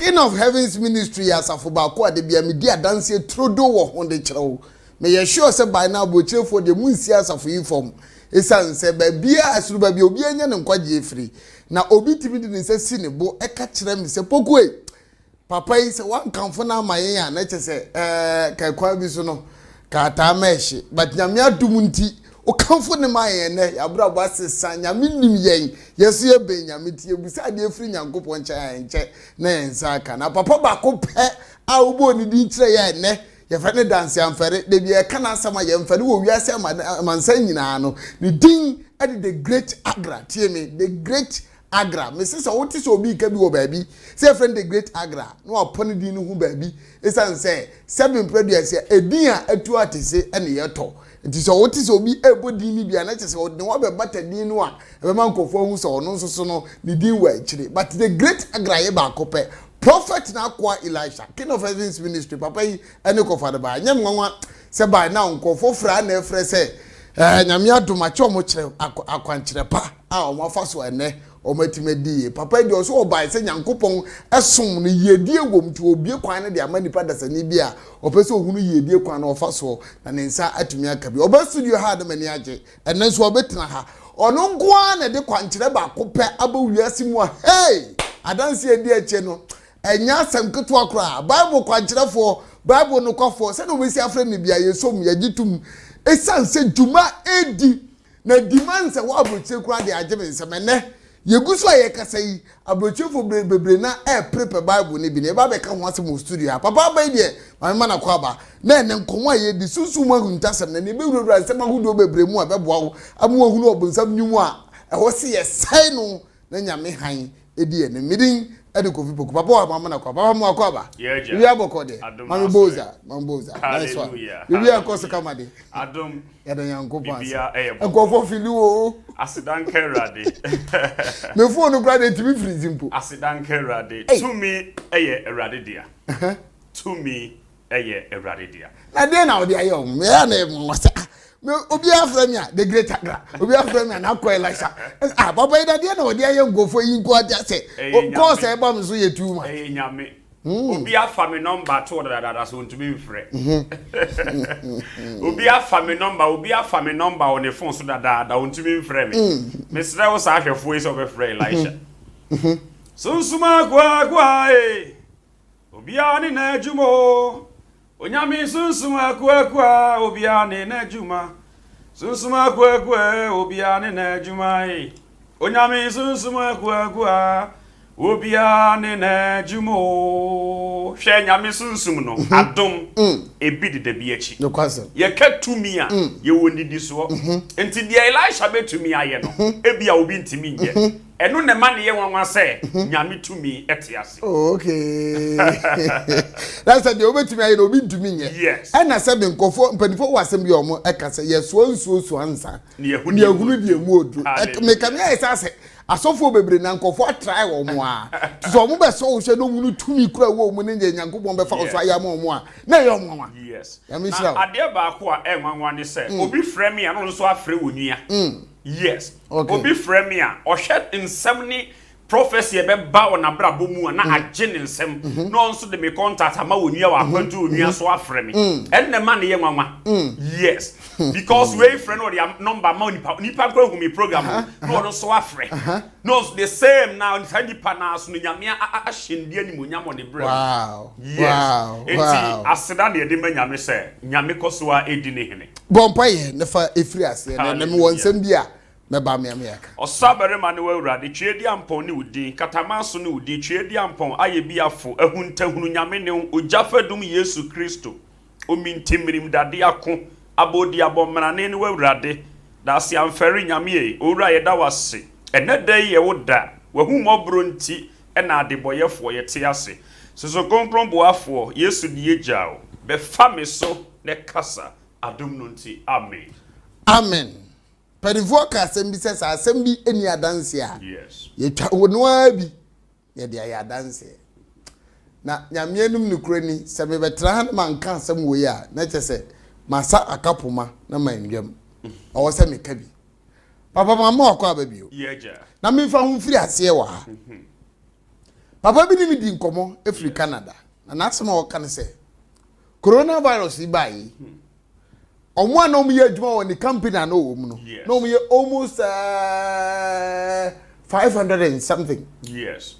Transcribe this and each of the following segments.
King of Heavens Ministry asafo ba ko ade bia me dia dance trodo wo ho de kyerɛw me ye sure say by now bo kyerefo de munsi asafo yi form esan se ba bia asuru ba bia obi anya ne nkwaje efiri na obi timi de ne se si ne bo eka kyerɛ me se pokoi papa yi se wan kanfo na amaye ya na kyese kai kwa bi so no ka ta meshi but nyame adum nti o kanfo ne maye ne abura bo asesa nyame nim yen yeso ye be nyame tie busa de efiri nyankopɔ nkyɛ nkyɛ na yensa aka na papa ba ko pɛ a obo ni di kyerɛ ye ne ye fa ne dance amfere de bi e kana asama ye mfere wo wiase amansa nyina no ni din ade the great Agra tie me the great Agra me say what is obi ka bi wo baabi say friend the great Agra no apon din no hu baabi esan say seven produce edin a atu atese ene yeto nti so what is obi ebodi ni bia na kyese wo de wo be bata din no a e be man kofo hu so no so no ni din wa akire but the great Agra ye ba kopɛ prophet na kwa Elisha King of Heavens Ministry papa yi ene kofa de ba nyam nwanwa se ba na nkofo fra na efre se nyame adomache omo kyerɛ akwankyerɛ pa a omo afa so ene omatimedi papa di oso obai se nyankopon esom no yedie wom to obie kwan ne de amanipa dasani bi a opese ohunu yedie kwan na ofa so na ne nsa atumi aka bi oba studio ha de mani age enen so obetena ha ono nkoa na de kwankyerɛ ba kopɛ abawiase mu a hey adanse edi eche no enya asem keto akora bible kwankyerɛfo bible no kwafo se no wesi afre ne bia yesom yagitum esanse juma edi na demand se wa abroche kura de agebe nsemene yeguso aye kasa yi abrochefo bebre na prepare bible ni bi na ba be ka ho asem studio papa ba die mama na kwa ba na ene nkomo aye di susu mu ahuntasem na ne be wura nsem ahudo bebre mu a be boa wo amu ahunu obonsam nyumu a ho se ye sai no na nyame han edi ene midin edi kofi poku papa wa mama na kwa papa mu akwa ba wi aboko de mama boza nice one wi akoso kamade adom ya da yankopa bibia nkofo fili wo asidan kerade me phone kra de timi freeze mpo asidan kerade to me erade dia to me erade dia na de na odi ayo me ya na mo sa me obi afra mi a the great Agra obi afra mi na kwa Elisha papa ida de na odi ayo ngofo yi nko aja se ko se ba mso ye tu ma nyame obi afa me number to da so ntumi mfre obi afa me number on the phone so da ntumi mfre me sre wo sa ahwefo yi so be frɛ Elisha sunsuma kwa obi ani na adwumo onyame sunsuma kwa obi ani na adwuma sunsuma kwa obi ani na adwuma onyame sunsuma kwa obi ani na adwuma hwɛ nyame sunsum no adom ebi de bi achi no kwase ye katumi a ye wonidi so enti de Elisha betumi aye no ebi a obi ntimi nje eno ne ma ne ye wanwa se nyame tumi etiase okay that's the obetumi aye no obi ntumi nje yes na se be nkofo mpanifo wasem bi omo ekase ye so ansa ne ehunu die mu odu me kam ya esase asofo bebre na nkofo try wo mo a so mo be so wo hwe no hunu tumi kura wo mo ne nyankopon be fa so aya mo a na ye mo yes ya me sha ade ba ko a enwanwa ne se obi frɛ me a no so afrɛ wonua yes obi frɛ me a ohwɛ nsɛm ni prophecy be ba on abrabo mu na agye ne nsɛm no nso de me contact ama wonua wa kwantu wonua so afrɛ me enne ma ne ye nwanwa yes because we friend or their number ma nipa kwa hu me program no so afrɛ no the same now nipa na so nyame ahyendie ni monyam on the brain wow yes enti aseda de de nyame sɛ nyame kosoa edi ne hene bompa ye ne fa efiri ase na me wonsam bi a meba me aka osabere ma ne wawurade twedi ampon ne udin katamaso ne udin twedi ampon aye bi afo ahuntahunu nyame ne ojafadum Yesu Kristo omintimrim dade ako abodi abomrane ne wawurade da se amfere nyame e owura ye da wase eneda ye woda wahumobro nti ena adeboyefo ye te ase soso konkron boafo Yesu die jao be fame so ne kasa adum no nti amen Perivua ka assembi se sa assembi eni adanse a yes ye twa wono abi ye de ya adanse na nyame anum nukura ni se me betra han man kan asem wo ya na chese masa akapoma na mandwam owo se me ka bi papa mama akwa ba bio yeja na me fa hu firi ase wa papa bi ni mi di nkomo efri Canada na nasema o kan say coronavirus yi bayi omo ana omo ye adwuma won the company na o mu no na omo ye almost 500 and something. Yes.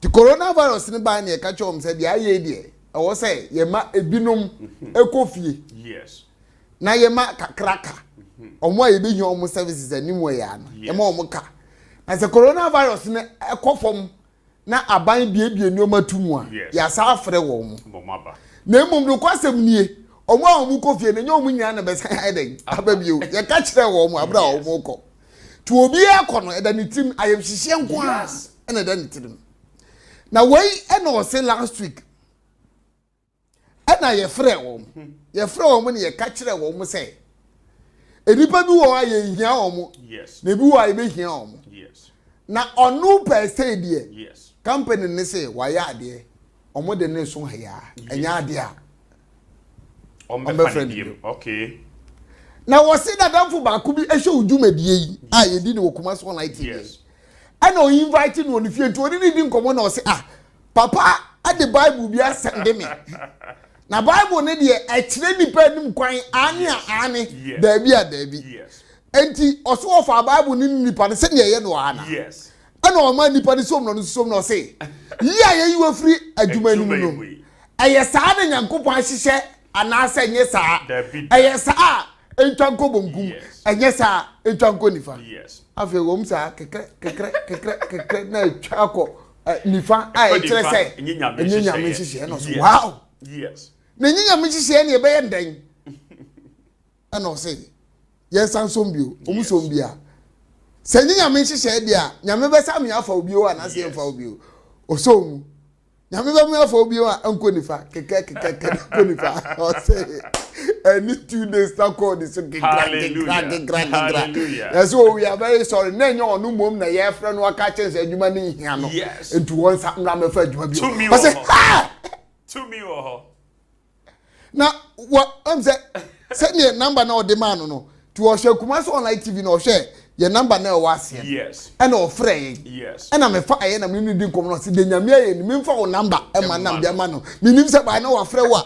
The coronavirus ni ba na e ka chom say dia ye de e wo say ye ma ebinom ekofie. Yes. Na ye ma kakraka omo ye be hi omo services animu ya no ye ma omo ka na say coronavirus ni ekofom na aban biebie ni omo atumu a ya sa afre wo mo na emom no kwasem nie omo a omo kofie na nya omo nya na be san eden ababio ye ka kire wo mo abra omo ko to obi akono eda ni tim ayem hihie nko a na eda ni tim na wey e no say last week na ye frɛ wɔm ye frɛ wɔm ne ye ka kyerɛ wɔm sɛ enipa bi wɔ aye hia wɔm yes na bi wɔ aye be hia wɔm yes na ɔno per se deɛ yes company ne se wayɛ adeɛ ɔmo de ne so haya enya adeɛ a ɔmo friend okay na wɔse dadamfo baako bi ehwe udwumadie yi a ye di ne wokuma so na IT yes ana o invite no ne fie nti oni ne di nkomo na ɔse papa ade bible bi asende me na bible ne de e kire nipa nim kwan ane daabi a daabi yes enti oso ofa bible ne nipa ne se ne ye no ana yes ana o ma nipa ne som no se yi a ye yiwa free adwuma nim no eye saa de nyankopon ahihye ana asa nye saa eye saa entwanko bonkum enye saa entwanko nifa yes afi wom saa kekre na twako nifa a e kire se enye nyame hihye no so wow yes na nyinya mhihye ne be yendan ana o se yes ansonbio omusombia se nyinya mhihye dia nyame be sa me afa obio ana se mfa obio osomu nyame be me afa obio a anko nifa keke nifa o se any 2 days to call this yes so we are very sorry na nyo onu mom na ye frɛ no aka chense adwuma ne hia no into one samra me fa adwuma bio o se to me ho na what am say send your number na o de man no to o hwe kuma so online TV na o hwe your number na o wase yes and o frɛ yes and am fa aye na me ni di nkom no se de nyame aye ni me fa o number e ma nam de ma no me nim se ba na wa frɛ wa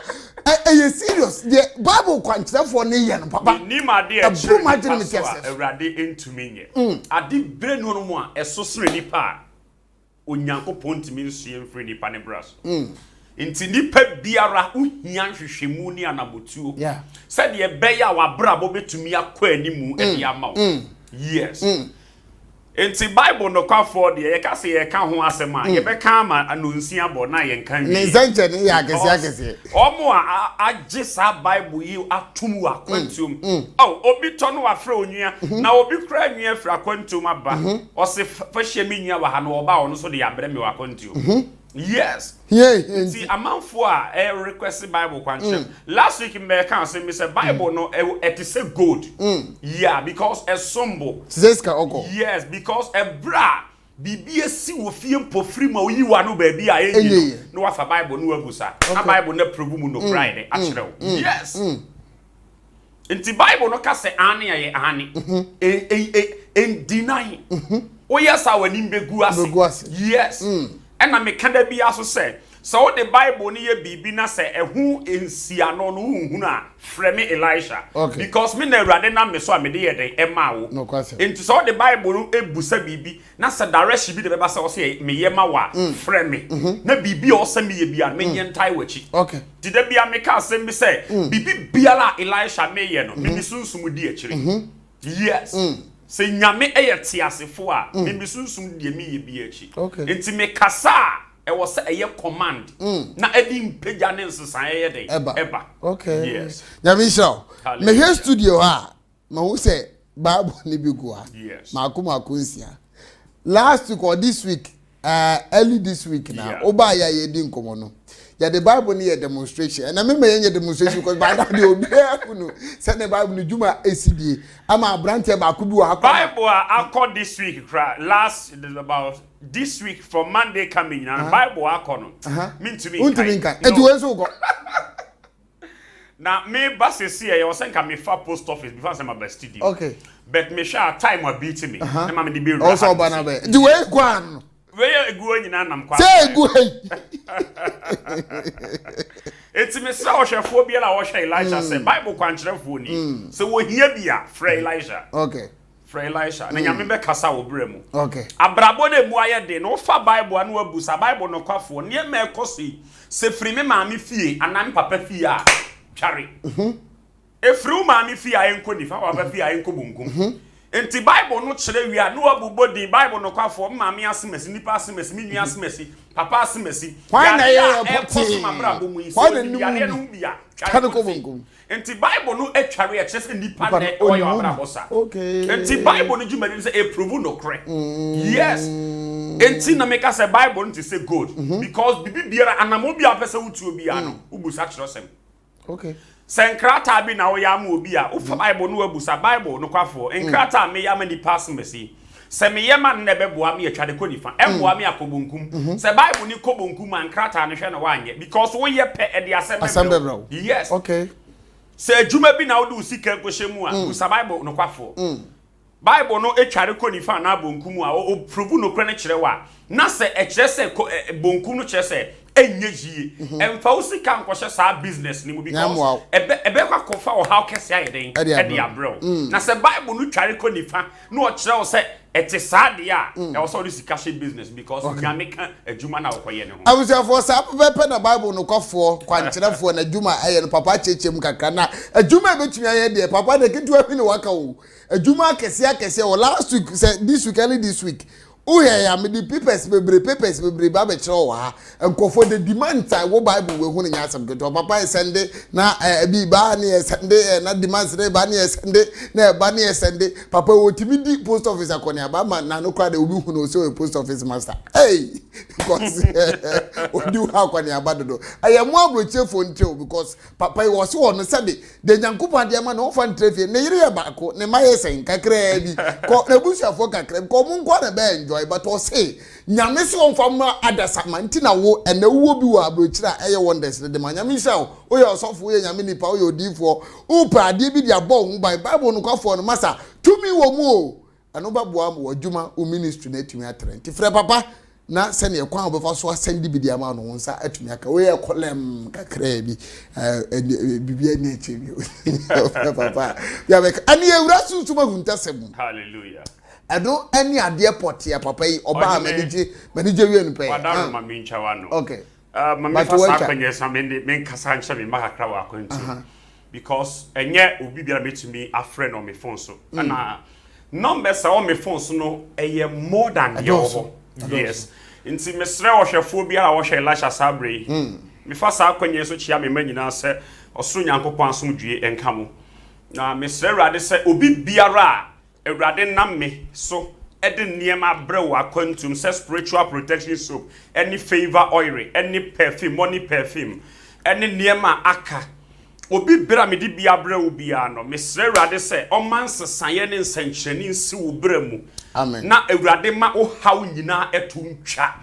you serious the bible kwankyerefo ne ye no papa ni ma de e true imagine me tese awrade entumi nye ade bre no mu a eso sere nipa onyankopon ntimi nsue mfiri nipa ne bras nti nipa biara uhia hwehwemu ni anabotuo said ye beya wa brabo betumi akọ animu e dia ma yes enti bible no kwa for de ye ka se ye ka ho asema ye be ka ma anonsia bo na ye nkan ne zanje ne ya agese omo a agisa bible yi atum wa kwantum obi to no wa fra onua na obi kra anua fra kwantum aba o se fa hye me nua wa ha no oba ono so de ya bre me wa kwantum yes see amanfo a request bible kwantum last week me can say me say bible no it is a gold yeah because a sombo yes because a bra bibia si wo fie mpofiri ma oyi wa no ba bia ayi no wa fa bible no agusa na bible na probu mu no friday a kire yes inti bible no ka say ane aye ane en deny o yes awani mbegu ase yes ena me kada bi aso se so the bible ni ye bibi na se ehu ensia no no hu na frame Elisha because me na awrade na me so a me de ye den ema wo into so the bible no ebusa bibi na se direction bi de be se se me ye ma wa frame na bibi o se me ye bia me nye ntai wachi ti da bia me ka se me se bibi biala Elisha me ye no me sunsum di akire yes se nyame eyete asefo a me bisunsum de me ye bi achi enti me kasa e wo se eye command na edi mpagya ne nsesan ye den eba yes nyame show me here studio ha ma wo se bible ne bi go ha ma akoma nsia last week or this week early this week na oba ya ye di nkomo no ya the bible ni a demonstration and I remember any demonstration because by that the obi no send the bible ni juma ACDA ama branche ba kubi wa bible akọ this week last about this week from Monday coming and bible akọ no mean to me untiminka etuwe so go na me basesi e was senka me fa post office before say my studio okay but me sha time will beat me na ma me dey be also bana be the way kwan where egu nyina nam kwa say egu hey enti me sra ohwefo bia na wo hwe Elisha say Bible kwankyerefo ni so wo hia bia fra Elisha okay fra Elisha na nyame be kasa wo bremu okay abrabo de mu aye de no fa Bible anu abusa Bible no kwafo ne ma ekosi se firi me maami fie anan papa fie a tware efiri maami fie a enko nifa papa fie a enko bunkum enti Bible no kyerɛ wi a no abubo di Bible no kwafo maami asemesi nipa asemesi mi nua asemesi papa asemesi why na ye poti mabrabo mu isi ya ne no bia tware ko bunkum enti Bible no atware a kyerɛ nipa ne oyo abrabo sa okay enti Bible no jumadi say approve no kre yes enti na make say Bible no to say good because bibi biara anamo bia pese wutuo bia no ubusa kyerɛ sem okay senkrata bi na wo ya ma obi a ufa Bible no abusa Bible no kwafo enkrata me ya ma ni pass mesi se me yema ne beboa me atwade konifa emboa me akobonkum se Bible ni kobonkum ankrata no hwe na wanye because wo ye pe e de asembebro yes okay se adwuma bi na wo de usika nkohye mu a busa Bible no kwafo Bible no etware konifa na bonkum a o prove no kre ne kyerɛ wa na se e kyerɛ se bonkum no kyerɛ se enye jie emfa usika nkohye sa business ni mu because ebe kwa kofa o how kese ayeden e de abro na se Bible no tware konifa na o kyerɛ wo se ete sa de a e wo so de sika hye business because nyame ka adwuma na okoye ne ho abusiafo sa pepe na Bible no kwafo kwankyerefo na adwuma aye no papa chechem kakra na adwuma betumi aye de papa de ketu afi ne waka wo adwuma akese o last week say this week early this week ya me the papers bebre ba be kire wa nkofo the demand time wo Bible we hu ne nyasem keto papa e sende na bi ba ne e sende na demand se ba ne e sende na ba ne e sende papa wo timi di post office akone ba ma na no kra de obi hu no so post office master hey because odi hu akone abadodo ayemu abrochefo nteo because papa e wo se wo no sabe de nyankopon de ma no fa ntrefie ne yire ba ko ne ma yesen kakra bi ko na busuafo kakra ko mun kwa na be enjoy but o say nyame se on fam adasama ntina wo ena wo bi wo abrochira eye wonders de ma nyame sha o ye osofo ye nyame nipa o ye odifo upa ade bi dia bo hu Bible no kwafo no masa tumi wo mu o eno baboa mo adwuma o ministry na atumi atrent frɛ papa na se ne kwa obefa so asɛndi bi dia ma no nsa atumi aka we ye kolem kakra bi bibia ni eche bi papa ya be ani ewura sunsun mahuntasem hallelujah ado any ade pot ya papa yi oba manije wie no pe wadaro ma mincha wano okay mama fasa kwanye samende men kasa nche me makakra wa kwanti because enye obi bia betumi afre no me phone so na numbers a o me phone so no eye more than your yes nti mesre ohwefo bia a wo hwe Elisha Sabre me fasa kwanye so chia me manyina se osoro nyankopon asomdue enkamo na mesre rade se obi biara Ewrade namme so ede niema brewa quantum say spiritual protection soap any favor oil any perfume money perfume any niema aka obi bra me di bia brewo bia no mesre Ewrade say o man sesan ne nsankyereni nsi wo bremu amen na Ewrade ma o haw nyina etuntwa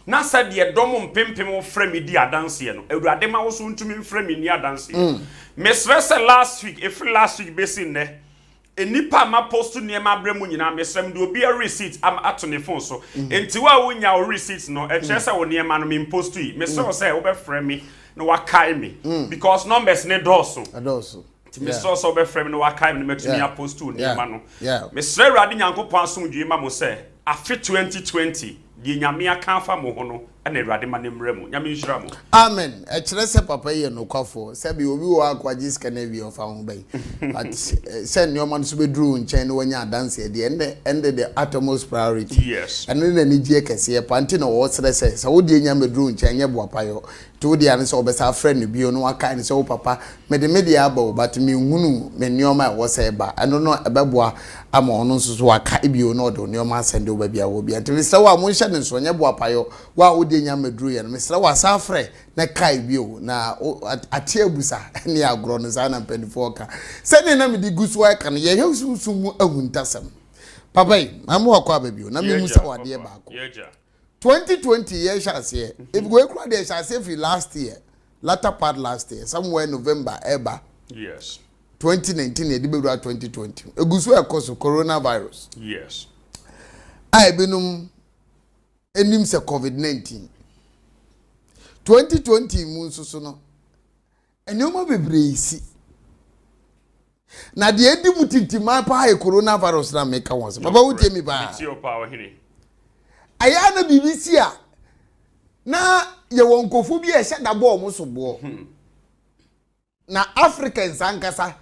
na sa de dom mpempem wo fra me di adanse no Ewrade ma wo so ntumi fra me ni adanse mesre say last week last week besin ne enipa ma post niema bremu nyina mesrem de obi a receipt am ato ne phone so enti wa wonya o receipt no e kire se wo niema no me post yi mesrem say wo be frame me no wa kai me because numbers ne doso ti mesrem so be frame no wa kai me metumi a post to niema no mesrem Ewrade nyankopon asomdwe ma mo say afi 2020 di nyame aka afa mo ho no na Ewrade ma ne mremu nyame nhyira mo amen e kire se papa ye no kwafo se bi obi wo akwaji ska na bi ofa ho bai but se nyoma no so be duru nchen no wanya dance de ende the utmost priority yes and na ni die kese panti na wo sere se wo de nya meduru nchen nye boapayo to de ane se obesa friend bi no aka ni se wo papa me aba but me hunu me nyoma wo se ba eno no ebeboa ama ono nso so aka bi no do nyoma asende oba bia wo bia nti se wa mo nhye ne so nye boapayo wa wo de nya meduru ye no mesra wa safre na kai bio na atie abusa ne agro no za na mpendifo ka se ne na me di gusu aka no ye hwusu mu ahuntasem papa amu akwa babio na me musa wade ba ko 2020 year shall say if we cry there shall say for last year latter part last year somewhere November eba yes 2019 edibewura 2020 egusu ekoso coronavirus yes ai binum enim se COVID-19 2020 mu nso so no enoma bebree si na de edi mu tintima pa e coronavirus na meka won se baba wutie mi ba ti o pa o hini aya na BBC a na ye won kofu bi e hye da bo omo so bo na Africans ankasa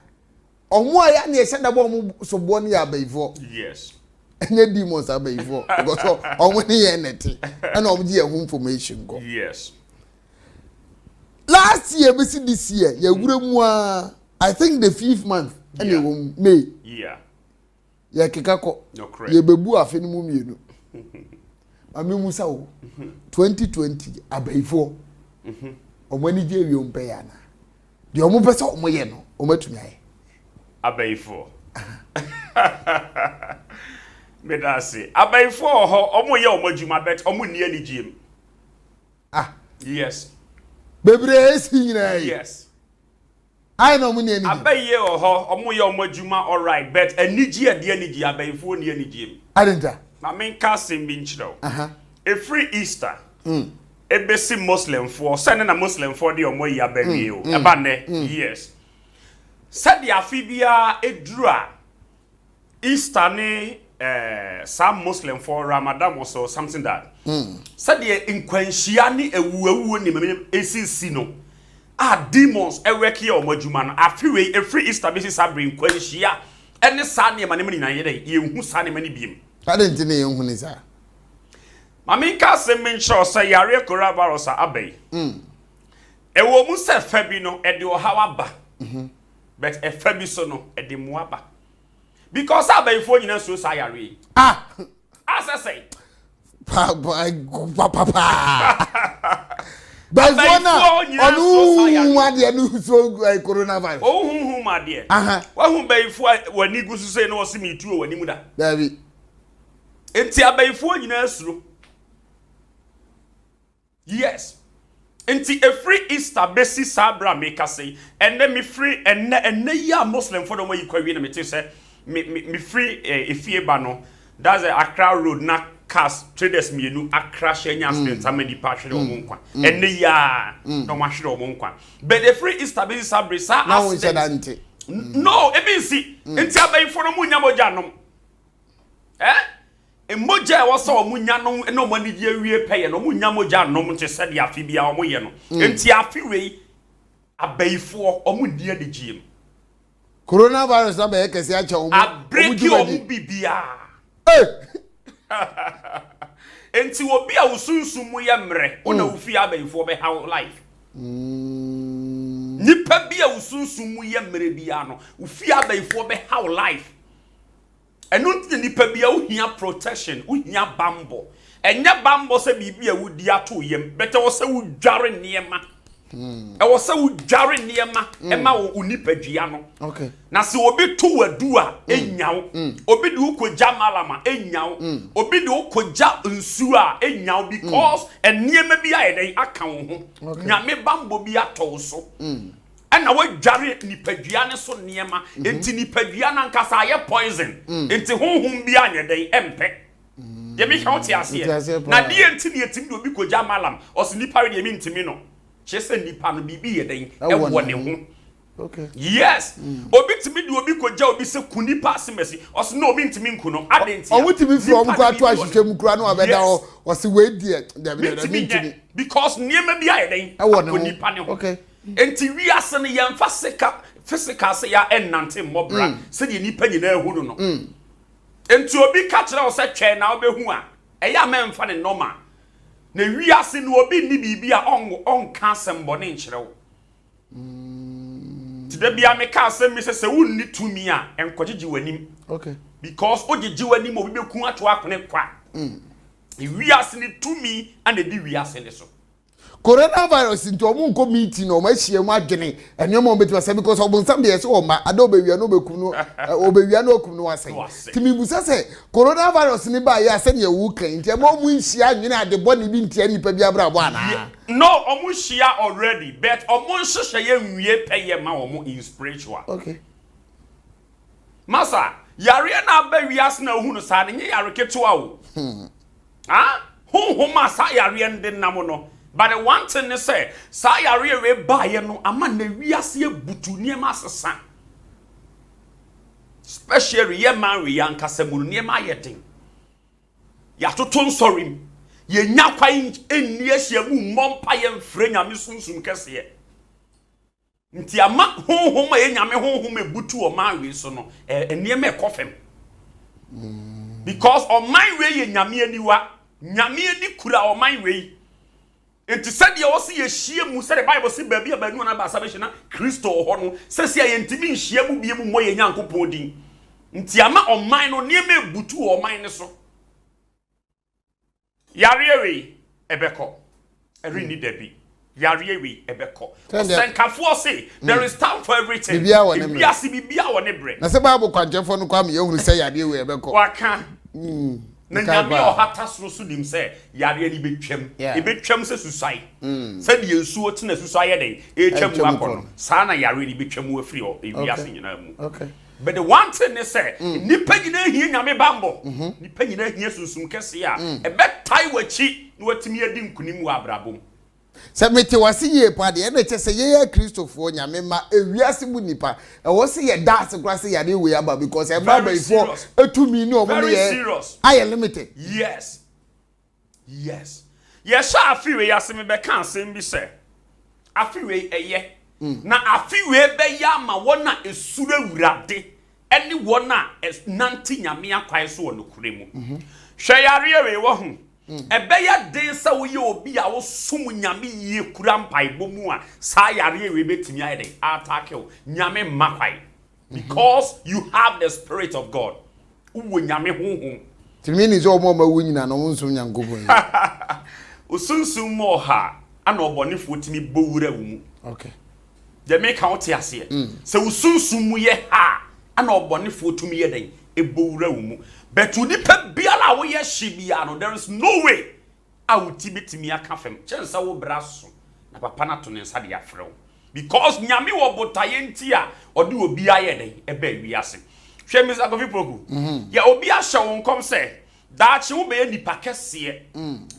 omo aya na e hye da bo omo so bo ne ya baifo yes enye demons abaifo because omo ne ye nete na omo di information go yes last year besi this year ya wure mu a I think the 5th month and you May yeah ya kekako no correct ye bebu afi ni mu mienu ami musa o 2020 abaifo omani je wi ompe ya na de omo pese omo ye no omatumi aye abaifo me da say abaifo ho omo ye omadwuma bet omo ni ani giem yes bebre si nyina yes I no mu ni ani abaye ho omo ye omadwuma all right bet anigi ade anigi abaifo ni ani giem adenta na men ka sem bi nchiro a free Easter ebesi Muslim for send na Muslim for the omo ya bawie o eba ne yes said the afibia edura Easter ne some Muslim for Ramadan or so something that said the inkwanhia ne ewuawu ne me esisi no demons eweki ya omo adwuma no afiwe a free Easter besi sabre inkwanhia ene sa ne ma ne nyina ye dey yehu sa ne ma ne biem adenta ne yehu ne sa Mami ka se mencho say yare coronavirus abai. Ewo mu se fa bi no e de ohawa ba. But e fa bi so no e de mu aba. Because abai fo nyina so sa yare. Asa say. Pa. But onu ade no so coronavirus. Oh hu ade. Wa hu bai fo wani gusu say no se mi tu wani mu da. Dabi. Enti abai fo nyina asuro. Yes. Enti a free Easter besi sabra make us say and then me free and ya Muslim for the way you call me me say me free efie ba no that's a Accra road na cars traders me nu Accra shenya spent amedi pa hwere o monkwa and ya no ma hwere o monkwa but the free Easter besi sabra sa now we said anti no e be see enti abai for no munya moja nom emoja e wasa omunya no na omani di awie peye no omunya moja no mo tese de afi bia omoye no enti afi wei abaifo omudi ade giem coronavirus na be kese acha abreki omu bibia enti obi a usunsun mu ye mre ona ufi abaifo be how life nipa bia usunsun mu ye mre bia no ufi abaifo be how life enunti nipa bia uhia protection uhia bambo enya bambo se bibia wudi ato yem bete wo se wudware niema wo se wudware niema ema wo unipadua no okay na se obi to wadu a enyawo obi de ukogya malama enyawo obi de ukogya nsu a enyawo because eniema bi ayeden aka wo ho nyame bambo bi ato so ana wadware nipadua ne so niema enti nipadua na nkasa aye poison enti honhom bi anyeden empe ye mi ka wote ase na die enti ne etim de obi kogya malam osi nipa we de mi ntimi no chese nipa no bibi yeden ewo ne ho okay yes obi timi de obi kogya obi se kunipa asemesi osi no obi ntimi nku no adenti o wutimi from kwa to ahwehwem kura no abeda osi we die ntimi because niema bi ayeden kunipa ne ho okay enti wiase ne yemfa physical se ya enante mobra se de nipa nyina ehunu no enti obi ka kire o se twe na obehu a eya memfa ne normal na wiase ne obi ni bibia on ka sembo ne nkire wo tide bia me ka asem mi se wunni tumi a enkogege wanim okay because ogege wanim obi beku ato akone kwa wiase ne tumi ande di wiase ne so coronavirus into omo nko meeting no ma hie mu adwene enyo mo betu ase because obun sam de so o ma adobewia no bekum no obewia no okum no wase timi busa se coronavirus ni ba ya ase ne wu kan nti mo mu nhia adwene ade boni bi ntia nipa bi abra bo ana no omo hia already but omo nhehye ye nwie peye ma omo in spiritual okay masa yare na ba wiase na hu no sa ne yare keto a wo honhom ma sa yare ndi nam no but the one thing is say sa yare we ba ye no ama na wiase ebutu niema asesa especially ye man we yan kasamuru niema ye den ya toto nsorim ye nya kwan enni ahia mu mmompa ye mfre nyame sunsun kese nti ama honhom ye nyame honhom ebutu o man we so no niema ekofem because o man we ye nyame aniwa nyame ani kura o man we enti said ye wo se ye hie mu said the Bible say baabi abanu na ba sabe na Kristo ho no se se ye ntimi nhie mu bie mu mo ye nyankopon din nti ama o man no niema ebutu o man ne so Yarewe ebeko. Eri debi. Yarewe ebeko. Senkafo say there is time for everything. Bibia won bre. Na se Bible kwanjefo no kwa me yehunu say yarewe ebeko. Waka. Na nyame o hata soro so nim say yare ni betwam. E betwam se susai. Se de ensuo tena susai den. E twam wakono. Sa na yare ni betwam afiri o ewiase nyina mu. Okay. But the one thing they say, nipa nyina hie nyame bambo. Nipa nyina hie sunsum kese a e betai wachi na watimi adi nkunim wa abrabom. Se mete wase ye pa de na che se ye Christopher nyame ma ewiase mu nipa. E wo se ye das kra se yare we aba because e baba ifo etumi ni omo ne ye. I limited. Yes. Yes. Yes, afiwe yase me be kan sem bi se. Afiwe eye na afiwe be ya ma wona esure wurade eni wona nanti nyame akwan so wono kuremu hwe yare we wo hu ebe ya den sa wo ye obi a wo sum nyame ye kura mpaibo mu a sa yare we betimi ayede attack you nyame makwai because you have the spirit of God uwo nyame honhom timini zo mo ma wu nyina no nsum nyankopon osunsun mo ha ana obonefo timi bowura wu okay the make out ase se usunsun mu ye ha ana obonefo tumi ye den ebowura wu mu but unipa biala wo ye hye no there is no way awuti betimi aka fam chensa wo braso na papa na to ne nsa de afrew because nyame wo botaye nti a ode obi aye den eba wiase hwe mi agofi poku ya obi a hye won kom se daachi wo be nipa kese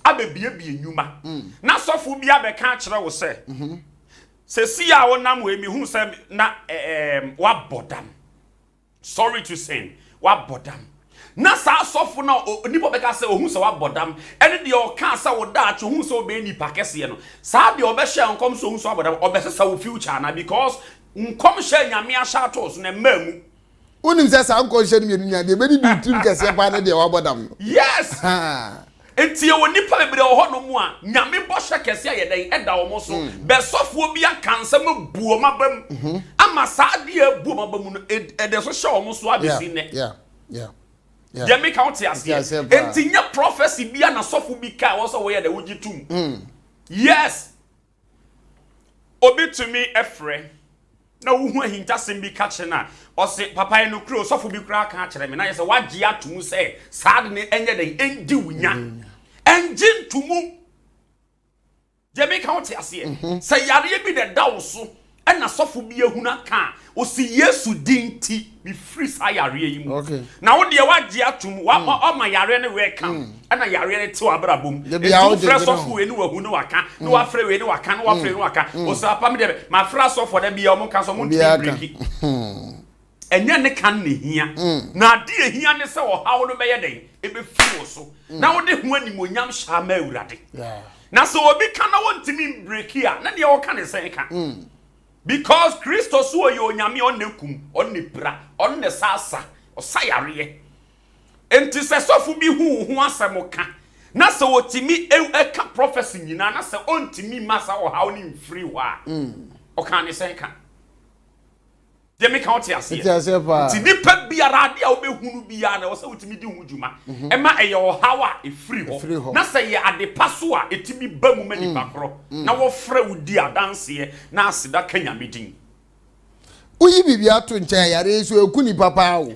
abebie bie nyuma na sofo bi abeka kire wo se se si ya wonam we mi hu se na wa bodam sorry to say wa bodam na sa sofo na nipa beka se ohun se wa bodam ene de o kan sa wo daachi hu se obe nipa kese no sa de obe hye nkom so hu se wa bodam obe se sa wo future na because nkom hye nyame a sha to so na mamu unim se sa nkom hye ni nya de be di trim kese pa na de wa bodam yes enti ye woni pa bebre ho no mu a nyame bo hye kese a ye den eda wo mo so be sofo bi akansa ma buo mabam ama sa de buo mabam no e de so hye wo mo so abisi ne yeah me count ya se enti nya prophecy bi na sofo bi ka wo so wo ye de wo gitum yes obi to me efre na wo hu ahinta sem bi ka che na o se papa no kro sofo bi kra ka kire me na ye se wagye atum se sa de ne enye den endi wunya engine tumu Jemi count ase say yare bi de dawo so na sofo bi ehuna ka o si Yesu dinti bi free sa yare yi mu okay na wo de wagye atum wa ma yare ne we ka na yare ne ti abrabom e frɛ sofo we ni wa hu ne waka ne wa frɛ we ni waka ne wa frɛ ni waka o sa pa me de ma frɛ sofo de bi o mo ka so mo ti breaki enye ne kan ne hia na de hia ne se wo hawo no be ye den e be fi so na wo de hu animonyam sha ma awurade na so obi kan na wontimi breaki a na de wo kan ne sen ka because Christos wo ye onyame on nekum on ne bra on ne sasa o sayare enti se sofo bi hu asem ka na se wotimi eka prophecy nyina na se ontimi masa wo hawo ne mfiri wa o kan ne sen ka de me count ase ti nipa biara de a obehunu bia na wo se wotimi di hu djuma e ma eye wo hawa e free ho na se ye ade paso a etimi ba mu mani bakro na wo frɛ wo di adanse na asida kanya medin uyi bibia to nchen yare so ekuni papa wo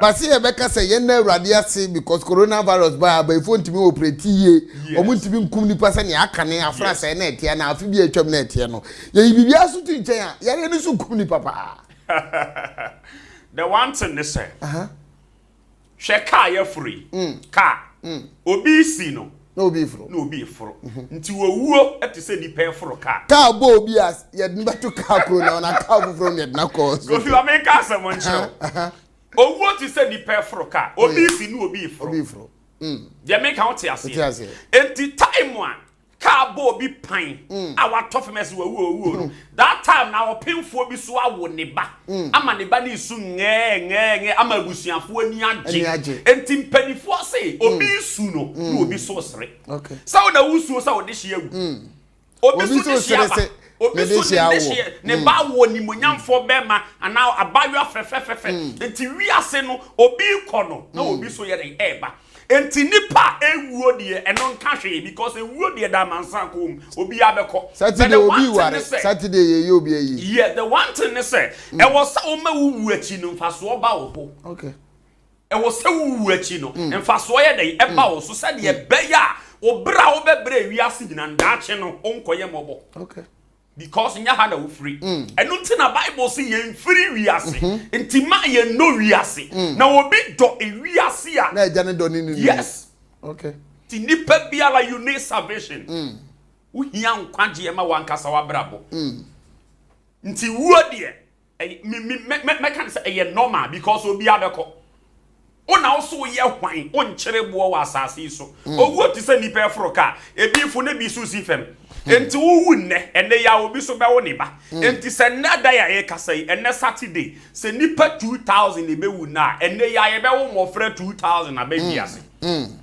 basi e beka se ye na awurade ase because coronavirus ba ifo ntimi operate ye omuntimi nkum nipa se ne akane afra se na etia na afi bi atwam na etia no ye bibia so to nchen yare ni so kum ni papa the one thing they say hwe car ye free car obi si no No be fro. No be fro. Nti wowuo ete se nipa efro ka. Ka bo obi as ye beto ka kro na na ka fro ne na cause. Go fi America asem nche. Owuo te se nipa efro ka. Obi si no obi fro. Obi fro. They make out ase. Enti time one car bo bi pan our toughness wo that time na opinfo bi so awo ne ba ama ne ba ni su nge ama abusuafo ani age enti mpanifo say obi su no na obi so sere okay so na wusu so de hye agu obi so de hye obi so de hye ne ba wo ni monyamfo bema ana abayo afefefefe enti wiase no obi kono na obi so ye den eba enti nipa ewuo de eno nka hwe because ewuo de da mansan kom obi abeko Saturday obi ware Saturday ye obi ayi yeah the one thing is say e was o ma wuwu achi no mfaso ba wo ho okay e was wuwu achi no mfaso ye den e ba wo so se de be ya obra wo bebre wiase gina ndaache no onkoye mobo okay because nya ha na wo free eno nti na bible say ye free wiase nti ma ye no wiase na obi do e wiase a na eja ne do ni yes okay ti nipa bia la you need salvation wo hia nkwaje ma wankasa wa brabo nti wuo de me kan say e normal because obi abeko ona also ye hwan on kyere bo wa asase so owu ti se nipa efro ka ebi fu na bi su si fem enti wo nne ene ya obi so be wo ne ba enti se nada ya ye kasa ene Saturday se nipa 2000 ebe wu na ene ya ye be wo mofra 2000 na be biase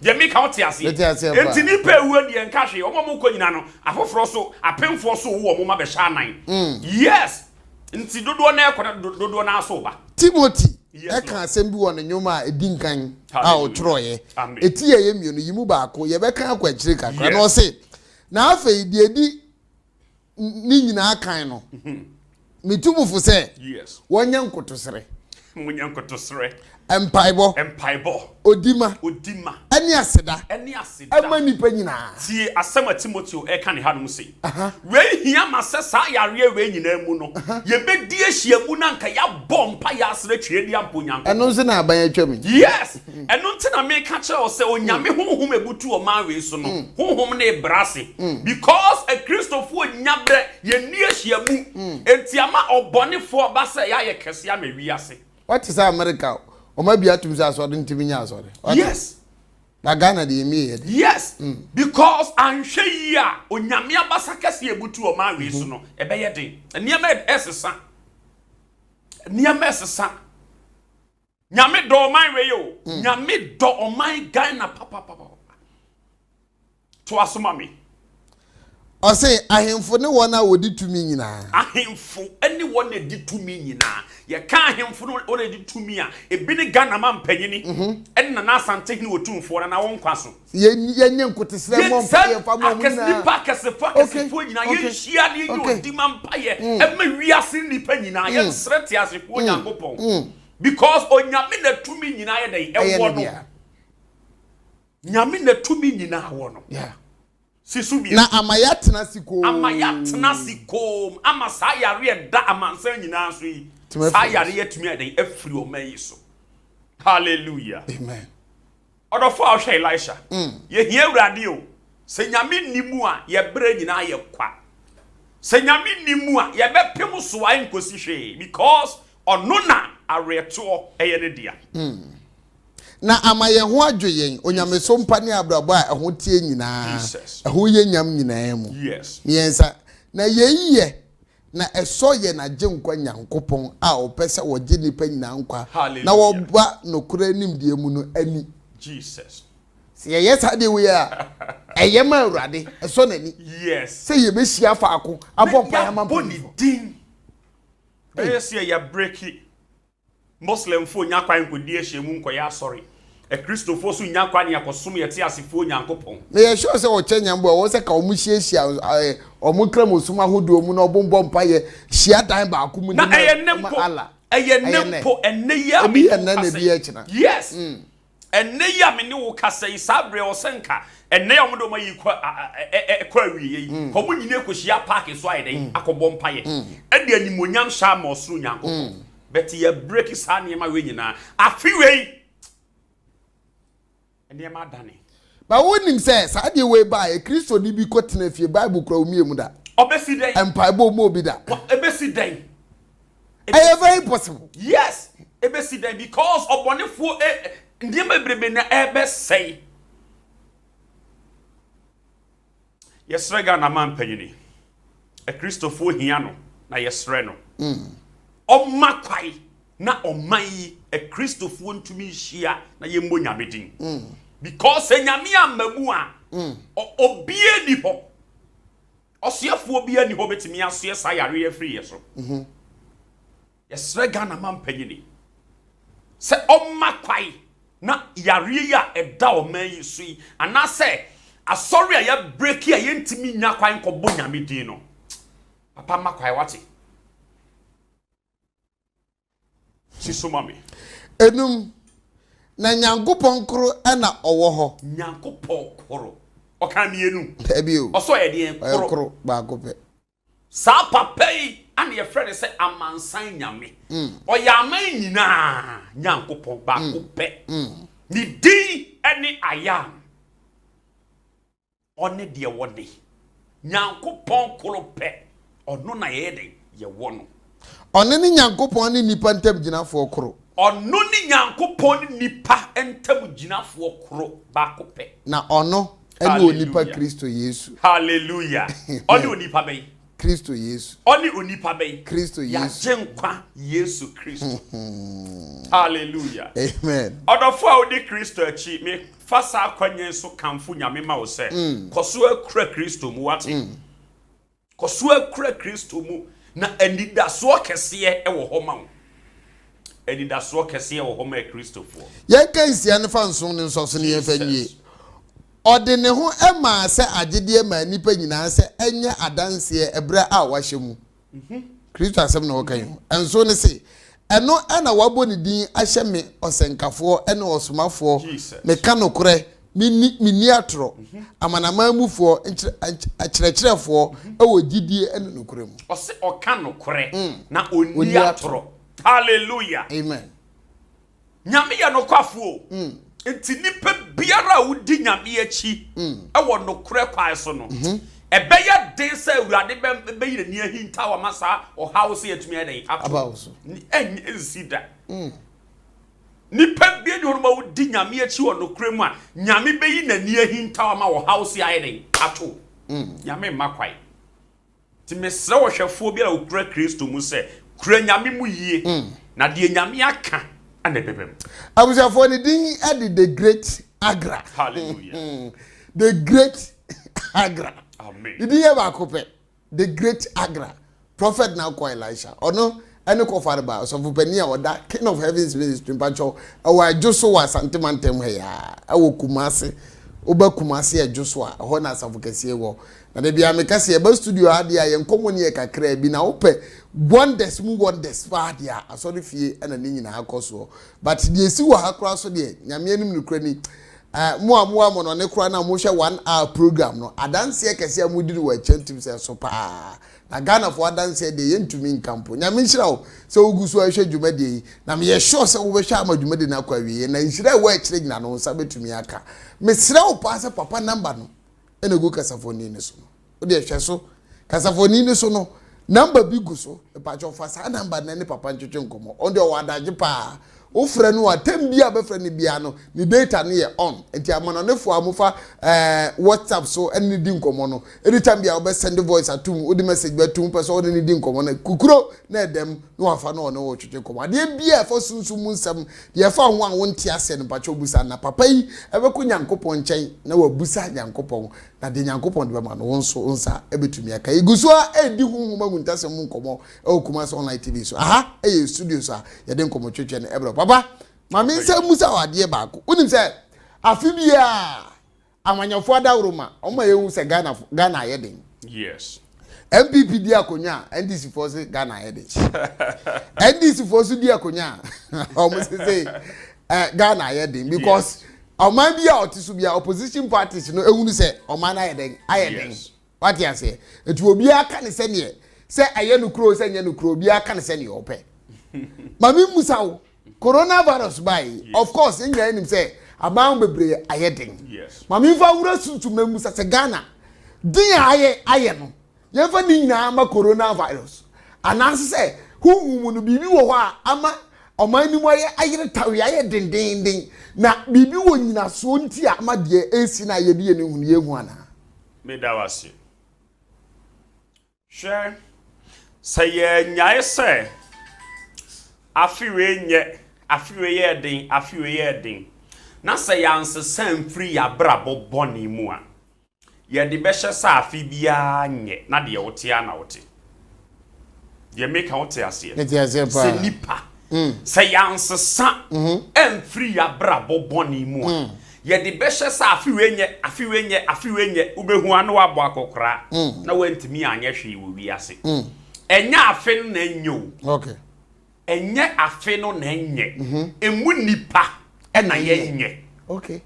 ye me count ase enti nipa ewu de enka hwe omo mo konyina no afoforo so apemfo so wo mo ma be sha nan yes nti dodo na ekona dodo na aso ba Timothy e kan asem bi won nyoma edi nkan a otroye eti ye mienu yimu baako ye be kan akwachire kakra no se na afei de edi ni nyina kan no mitumufu se yes wonya nkotosere munya nkotosere empaibo odima eni aseda ama nipa nyina tie asema Timothy e kan ha no se we hia masesa yare we nyina mu no ye be die hia mu na nka ya bompa ya asere twe di amponyanko eno nse na aban atwa mi yes eno nte na me ka che o se onyame honhom ebutu o man we so no honhom na ebrase because a Christopher onyabre ye nie hia mu enti ama obonefo ba se ya ye kese ama wiase what is America Oma bia tum za so de ntimi nya so de yes na Ghana de emi ye yes because anhwe yi a onyame abasa kase ebutu o ma we so no ebe ye den niam esesa nyame do man we yo nyame do o man Ghana papa to asoma me o say ahemfo ne wona wodi tumi nyina ahemfo ene wona di tumi nyina ye ka ahemfo no wona di tumi a ebi ne Ghana man panyini ene na asante ne wotumfo na won kwaso ye nye nkotesere mo mpa ye fa mo mu na nipa kasefo nyina ye hia ne ye odi man pa ye ema wiase nipa nyina ye srete asefo nyankopon because onyame na tumi nyina ye dai ewo no nyame na tumi nyina wo no yeah Sisubi na amayatena siko ama sa yare da amansan nyina so yi sa yare yetumi adan afiri o man so hallelujah amen odofo ahwe Elisha ye hia awurade o se nyame nimu a ye bra nyina ye kwa se nyame nimu a ye bepem so wa nkosi hwe because ono na areto eye ne dia na amaye ho adwoyen onyame so mpa ne abrabo a ho tie nyina ho ye nyam nyina mu yes miensa na yeyiye na eso ye na genkwa nyankopon a opese wo ge nipa nyina nkwa na wo ba nokura nimdie mu no ani Jesus se ye yesa de we a eye ma awurade eso nani yes se ye be hia faako abompa ya mampa ni din yes ya breaki Muslim fo nya kwan ko die hye mu nkoya sorry a Christopher so nya kwan ya kosom ye te asefo nyankopon na ye sure se wo chenyambo wo se ka omu hia omu kram osum ahodo mu na obombo mpa ye hia dan ba ko mu na eye nempo ene ya mi ene na bi akina yes ene ya me ne wo kasa isabre o senka ene ya mo do ma yi kwa wi yi ko mu nyine ko hia park so ayede akobom mpa ye e de animonyam sha ma osuru nyankopon but ye break sa niema we nyina afi we niema dane But when him says, I did way by a Christo ni be cotton if your Bible crow me muda. Obesi day. And Bible mo be that. Ebesi day. Very possible. Yes. Ebesi day because of one for ndiyema brebe na ebe say. Yesre ga na man panyini. A Christopher hiano na yesre no. Omakwai na omai a Christopher ntumi hia na yembo nyamedin. Because enyame amamu a obie ni ho. Osiafo obie ni ho betimi aso yesa yare afri yeso. Yesre ga na man panyini. Se omakwai na yare ya eda oman yiso yi anase asori a ya break ya yentimi nya kwan ko bo nyamedin no. Papa makwai wati. Siso mami. Enum na Nyankopon koro na owo ho. Nyankopon koro. Oka mienu. Ebi o. Oso ye de koro ba ko pe. Sa papa yi ana ye friend say amansan nyame. Oya aman nyina Nyankopon ba ko pe. Ni din ene ayam. One de wode. Nyankopon koro pe. Ono na ye de ye wono. Ono ni Nyankopon ni nipa ntam ginafo koro. Ono ni Nyankopon ni nipa ntam ginafo koro ba ko pe. Na ono ene onipa Kristo Yesu. Hallelujah. Oni onipa be. Kristo Yesu. Oni onipa be. Kristo Yesu. Ya jenkwa Yesu Kristo. Hallelujah. Amen. Odofo a odi Kristo achi me fasa akwanye so kamfu nyame ma wo se. Koso akura Kristo mu wate. Koso akura Kristo mu na anidaso kese e wo ho ma wo. Anidaso kese e wo ho ma Kristo fo. Ye kan sia ne fa nson ne nsoso ne ye fa nwie. Ode ne ho ema se agede ma nipa nyina se enye adanse ebra a wahye mu. Kristo asem na wo kan. Enso ne se eno ana wabo ne din ahye me osenkafo ene osomafo me kanokore mini atro amanamamufo akyerɛkyerɛfo ewo gidie ene nokore mu. Ose okanokore na oni atro. Hallelujah. Amen. Nyame ya nokwafo. Enti nipa biara wudi nyame achi ewo nokore kwae so no. Ebeya den se awurade be yire ni ahinta wa masa o house yetumi eden Abawso. Ensida. Nipa bia ni horoma wudi nyame achi wo nokore mu a nyame be yi na ni ahinta wa ma o house eden ato. Nyame makwai. Ti mesre wo hwefo bia okura Kristo mu se kura nyame mu yie na de nyame aka ana bebem. Abusafo ni din edi the great Agra. Hallelujah. The great Agra. Amen. Did you ever copy the great Agra? Prophet now called Elisha. Or no, any coffer about so for penny or that king of heaven's ministry, Pacho, or Joshua Santimantem here. I will Kumasi, Uber Kumasi, Joshua, Honas of Cassier. Na de bia mekase e ba studio ade a ye nkomo ne kakra bi na ope wonders mu wonders fa ade a asori fie na ne nyina akoso but de esi wo hakra so de nyame anim no kra ni mo no ne kra na mo hwe 1 hour program no adanse kese a modiri wa chantim se so pa na Ghana for adanse de ye ntumi nkampo nyame nhira wo se oguso ahwe dwumade yi na me ye sure se wo be hwa amadwumade na kwa wie na nhira wo akire nyina no nsa betumi aka me sira wo pa se papa number no ene go kasafoni ne so o de hwe so kasafoni ne so no number bi gu so e pa cho fa sa number na ne papa ntwetwe nkomo on de o wadage pa o frɛ no atem bia be frɛ ne bia no ni data ne ye on enti amano ne fo amofa WhatsApp so ene di nkomo no anytime bia o be send voice atum o di message be atum person o ne di nkomo na kukuro na edem no afa no ne wo twetwe nkomo ade bia fo sunsun mu nsam de fa ho an wo ntia ase ne pacho busa na papa yi ebe ko Nyankopɔn nkyɛn na wabusa Nyankopɔn na de Nyankopɔn de be ma no wonso onsa ebetumi aka iguso a edi hunhuma guntasem mu nkomo e okuma so online TV so aha e studio so ye de nkomo twetwe ne ebro papa mama nsa musa wade baako unim se afi bia amanyafo adawroma oma yehu se Ghana ayeden yes MPP di akonya NDC for se Ghana ayeden NDC for su di akonya omo se Ghana ayeden because oman bia otisu bia opposition parties no ehunu se oman ayeden what you say etu obi aka ne se ne se ayenu kro se nyenu kro obi aka ne se ne ope mama musa wo coronavirus by of course in him say aban bebre ayeden Yes. mami fa wura suntum na mu sase Ghana din aye no ye fa ni nyina ama coronavirus anase se hu mu no bibi wo ho a ama oman ni mo ayere tawe aye den na bibi wo nyina so nti ama de esi na ye de ne hu ne hu ana me da wase hwe say nyae say afiwe ye den na say yansesam free ya brabo boni mu a ye de behye sa afi bia nye na de wote ana wote ye make wote ase se nipa say yansesa free ya brabo boni mu a ye de behye sa afiwe nye ubehu anu abo akokora na wantimi anye hwe wo wi ase enya afe no na enyo okay enye afe no na enye emu nipa na ye nye okay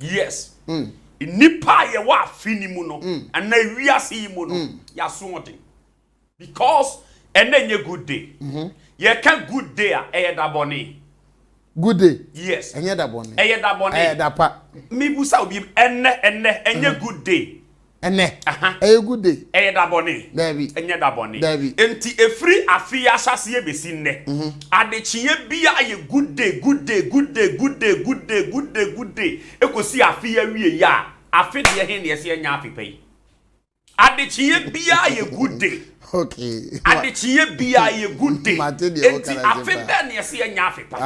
yes nipa ye wa afe ni mu no na wi ase yi mu no ya so odin because enye good day ye can good day a daboni good day yes enye daboni dapa mi busa obi enye good day ene good day daboni David enye daboni David enti efri afi asase ebesi nne adechie bia ye good day ekosi afi awie ya afi de he ne yesi enya afi pai adechie bia ye good day okay adechie bia ye good day enti afi be ne yesi enya afi pai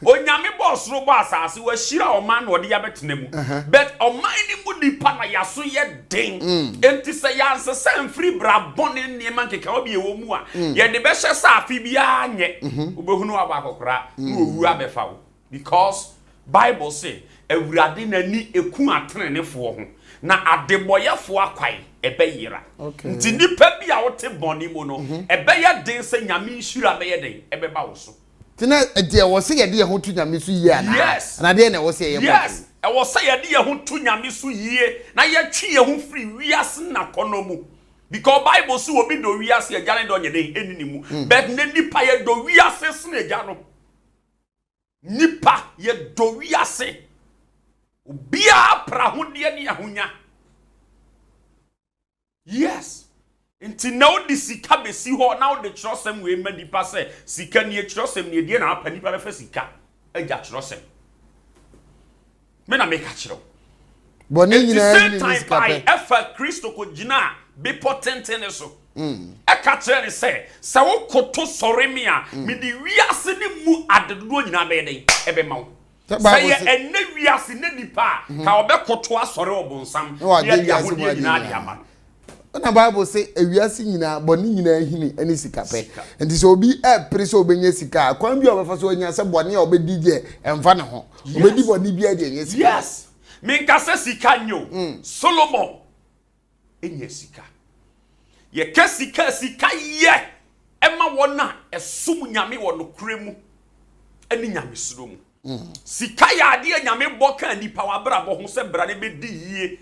onyame boss ro bo asase wa hira oman no de ya betena mu but oman ni mu nipa na yaso ye den enti se yanse sem free bra bone ne man keka obi ewo mu a ye de be hye sa afi bia nye obehunu aba akokora no owu abefa wo because Bible say awurade nani eku atrenefo ho na adeboyefo akwai ebeyira nti nipa bia wote bone mu no ebeye den se nyame nhira beye den ebeba wo so tina de wo se ye de ho tu nyame so yie ana yes na de na wo se ye yes e wo se ye de ho tu nyame so yie na ye twi ye ho free wiase na konomu because Bible say obi do wiase agane do nyede enini mu but ne nipa ye do wiase sne agano nipa ye do wiase obia pra hodie ne ahonya yes nti na odi sika besi ho na odi kyerosem we ma nipa se sika ne kyerosem ne die na apa nipa be fa sika agya kyerosem me na make a kyerọ boni nyina ni sika pe efa Kristo ko gina be potente ne so e ka kyerẹ ne se wo koto sore me a me di wiase ne mu adedo nyina be den e be ma wo say enne wiase ne nipa ka obekoto asore obonsam ya yahudi nyina de ama na Bible say ewiase nyina boni nyina hini ani sika pe enti so obi prese obenye sika kwan bi obefa so nya se boni obedi je emfa ne ho obedi boni bi ade enye sika yes min ka se sika nyo Solomon enye sika ye ka sika ye ema wona esum nyame wono kremu ani nyame suro mu sika ya ade nyame boka nipa wabra bo ho se bra ne bedi yie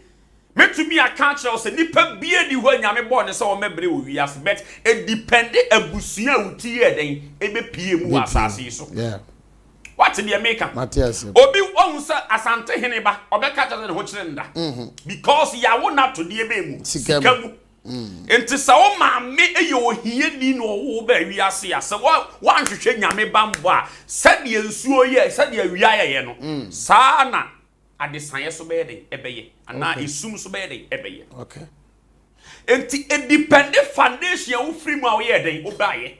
metumi aka kire se nipa bie di ho nyame bo ne se o mebre wo wiase but it depend abusua uti ye den ebe pie mu asase so yeah what the maker Matthias obi ohun se asante hene ba obeka kire ne ho kire nda because ya wo na to de ebe mu sika mu enti sa o ma me eye ohie ni no wo ba wiase ya se wo anhwehwe nyame bambo a se de nsuo ye se de awia ye no sa na adesan so be den ebeye ana esum so be den ebeye okay enti it depend foundation wo free mu a wo ye den wo ba ye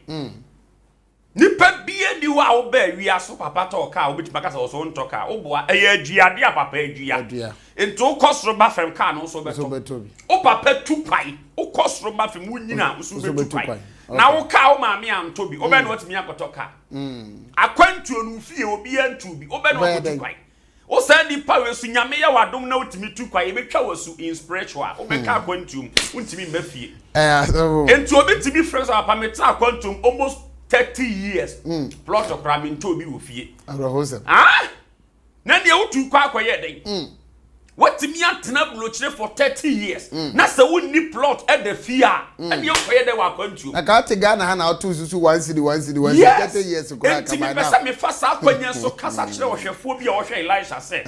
nipa bie ni wa wo ba wia so papa to ka wo bitima ka so ntoka wo boa eye aduade a papa adua enti wo kosoro ba fem ka no so beto wo papa tupai wo kosoro ba fem wo nyina wo so beto tupai na wo ka wo maame antobi wo be no watimi akotoka akwantuo no fie obi antubi wo be no akotokai o send the power su nyame ya wadom na otimi tu kwa ye betwa wasu in spiritual o be ka quantum untimi mafie enti obi timi friends apa meta quantum almost 30 years plot of crime into obi wo fie arahosem na de wotu kwa akoye den what me atena blochire for 30 years na se wonni plot at the fear and you koye de wa kwantu na ka te Ghana ha na otu susu 1 city 30 years ko aka ba na me fa sa kwanya so kasa kire ohwefo bi a ohwe Elisha say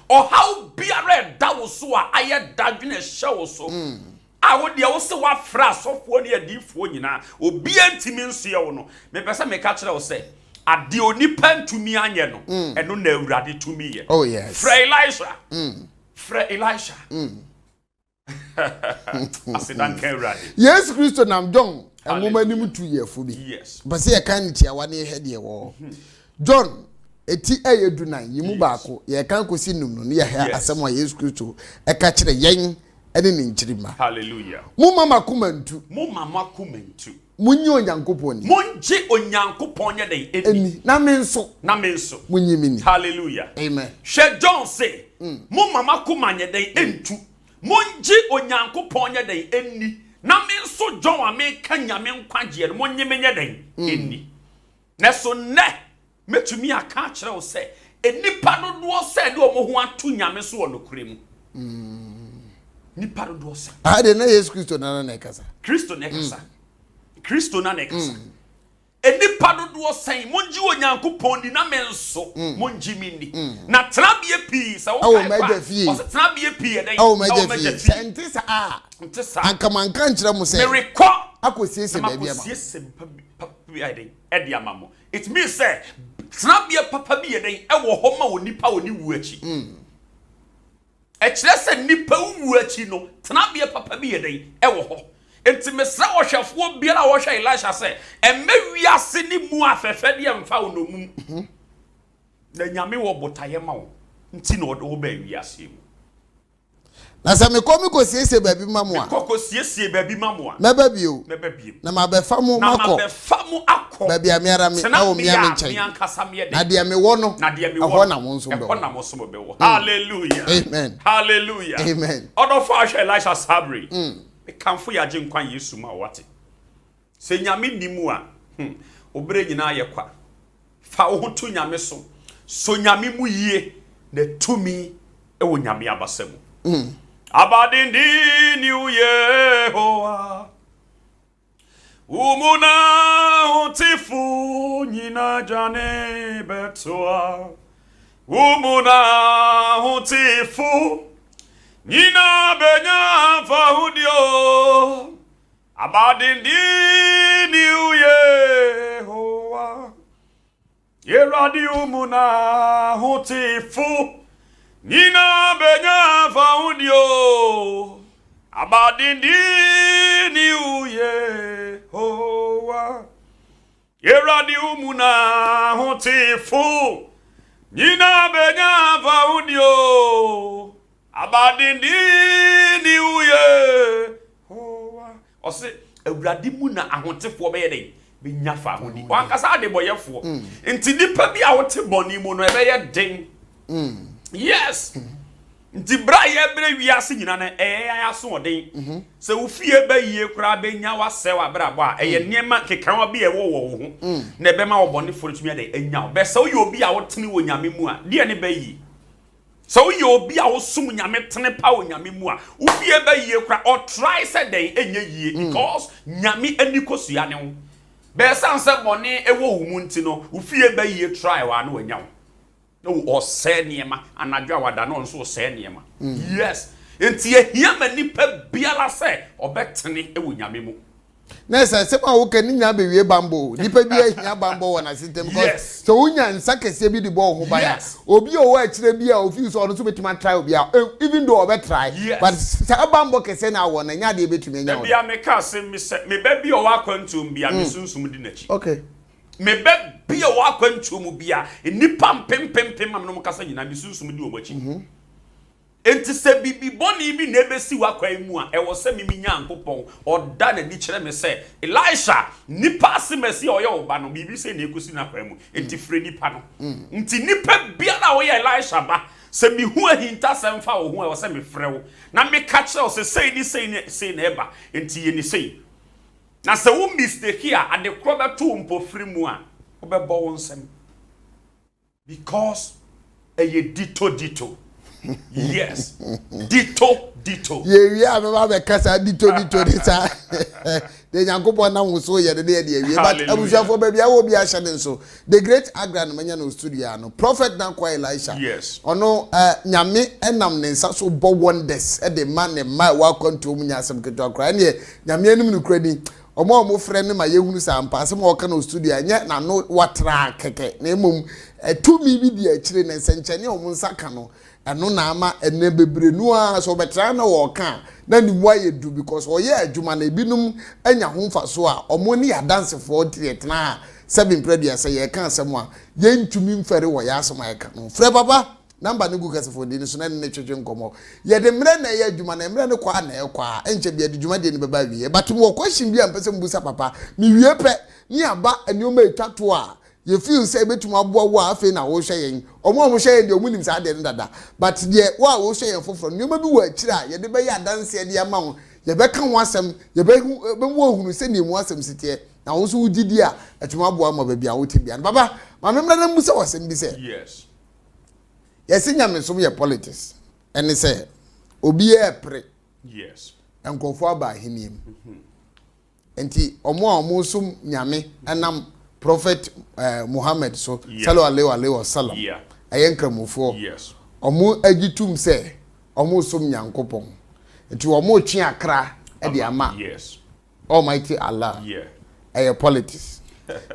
or how biare da wo so a aye dadwene hye wo so a wo de wo se wa fra sofo ne adifo nyina obi antimi nso ye wo no me pesa me ka kire wo say ade onipa ntumi anye no eno na awurade tumi ye oh yes fra Elisha Elisha asidan ka awurade yes Christo nam John enwoma nim 2 year fu bi yes bese ye kan tia wa ne he de wo John eti ayedunan yimu baako ye kan kosi num no ne ye ha asem wa yes Christo e ka kire yen ene ne nchirima hallelujah mu mama kumantu munyi onyankopon ni munji onyankopon ye dey eni na me nso munyi mini hallelujah amen she John say mu mama kumanye dey entu munji onyankopon ye dey eni na me nso John a me kanya me nkwaje no munyi menye dey eni na so ne metumi aka kire wo say enipa no do say de omo ho atu nyame so wo nokrem nipa do say ade na yes Christo na kasa Christo na kasa Christo na nekasa enipa do say monji onyankopon di na menso monji mini na trabie pi sa wo kai o se trabie pi e den o maje fi ntisa ankamanka nkyere mo se mereko akosiese baabi ama akosiese papa bi den e di amamo it means say trabie papa bi e den e wo ho ma onipa oni wu achi e kire se nipa wu achi no trabie papa bi e den e wo ho enti mesra ohwefo biara wo hwe Elisha se emmewiase ni mu afefe de emfa wo no mu na nyame wo botaye ma wo nti na wo ba wiase mu na se me komi ko siesie baabi mamu a ko siesie baabi mamu a meba bio na mabefa mu mako na mabefa mu akọ baabi amiara me na wo mia me nchen na de me wo no ho na mo nso be wo hallelujah amen hallelujah amen odo fa Elisha sabri me kanfo ya je nkwan Yesu ma wate se nyame nimu a obre nyina ye kwa fa wo to nyame so nyame mu yie na tumi e wo nyame abasamu abadindi ni Yehowa umuna utifu nyina jane betoa umuna utifu nyina benya fahudio abadindi ni Yehowa yeradi umuna utifu nyina benya fahudio abadindi ni Yehowa yeradi umuna utifu nyina benya fahudio abadindi ni Yehowa ose awurade mu na ahotefo be yeden be nyafa ahodi wankasa ade boyefo nti nipa bi a wote boni mu no ebe ye den yes nti bra ye bre wiase nyina na ya so oden se wo fie ba yie kura be nya wase wa bra bo a eye niema kekan wa bi e wo ho na ebe ma wo boni fo tumi ade enya be se wo ye obi a wotene wo nyame mu a de ne ba yi so you obi a wo sum nyame tene pa wo nyame mu a wo fie ba yie kura or try say den enya yie because nyame ani kosua ne wo be sanse boni e wo wu mu nti no wo fie ba yie try wa na wanya wo no o se niema anadwa wada no nso se niema yes enti ehia manipa biala se obetene e wo nyame mu na se ma wo kan nya be wie bambo nipa bi ehia bambo wona system because so unya nsa kese bi di bo ho baya obi o wa kire bi a ofi so no so betima try obi a even though obe try but sa bambo kese na wo na nya de betumi nya wo bia me ka se me ba bi o wa kwantum bia me sunsum di nachi okay me ba bia wa kwantum bia nipa pempempem am no kasa nyina me sunsum di omachi enti se bibi boni bi na ebesi wa kwan mu a e wo se mimi nyankopon oda na di kire me se Elisha nipa asemesi oye oba no bibi se na ekosi na kwan mu enti fre nipa no enti nipa bia na wo ye Elisha ba se mi hu ahinta se mfa wo hu e wo se me fre wo na me ka kire wo se sei na eba enti ye ni sei na se wo mistake here ade kro be to mpo fri mu a wo be bo wo nsem because eye dito Yes. Ditto. Ye wi a me ba kasa ditto de sa. De Yankopon na wo so ye de wi but abusuafo ba bia wo bia hye de so. The great Agra no manya no studio no. Prophet Dankwa Elisha. Yes. Ono nyame enam ne nsa so bo wonders e de man ne ma wa kwanto mu nya asem keto akra ne nyame anim no kra ni. Omo frɛ ne ma yehunu sa ampa asem wo ka no studio nya na no watra keke na emom tumi bi di akire ne nsenkyene omo nsa ka no eno na ama ene bebre nu a so betra na wo ka na ni mu ayedu because oye adwuma na ebinum anya ho mfa so a omo ni adanse for triet na 7 predia say ye ka asem a ye ntumi mfere wo ya asem ayeka no frɛ baba number ne gu kase for di so na ne twetwe nkomo ye de mre na ye adwuma na mre ne kwa na e kwa enche bia de dwuma de ne baba wie but wo question bia mpese mbusa papa mi wie pe ni aba anioma etwato a you feel say betum aboa wo afi na wo hwe yen omo hwe yen de omunim sa de dada but de wo wo hwe yen foforo nyoma bi wo akira ye de be ya danse de ama wo ye be kan wo asem ye be wo hunu se ne mu asem sitie na wo so wugidi a etum aboa ma ba bia wo te bia baba ma memra na mu se wo sem bi se yes yes nyame so ye politics ene se obi e pre yes enkofo aba hiniem enti omo sum nyame enam Prophet Muhammad so sallallahu alaihi wasallam ayenkramofo yes omo agitum se omo som nyankopon enti omo twe akra e de ama yes Almighty Allah aye politics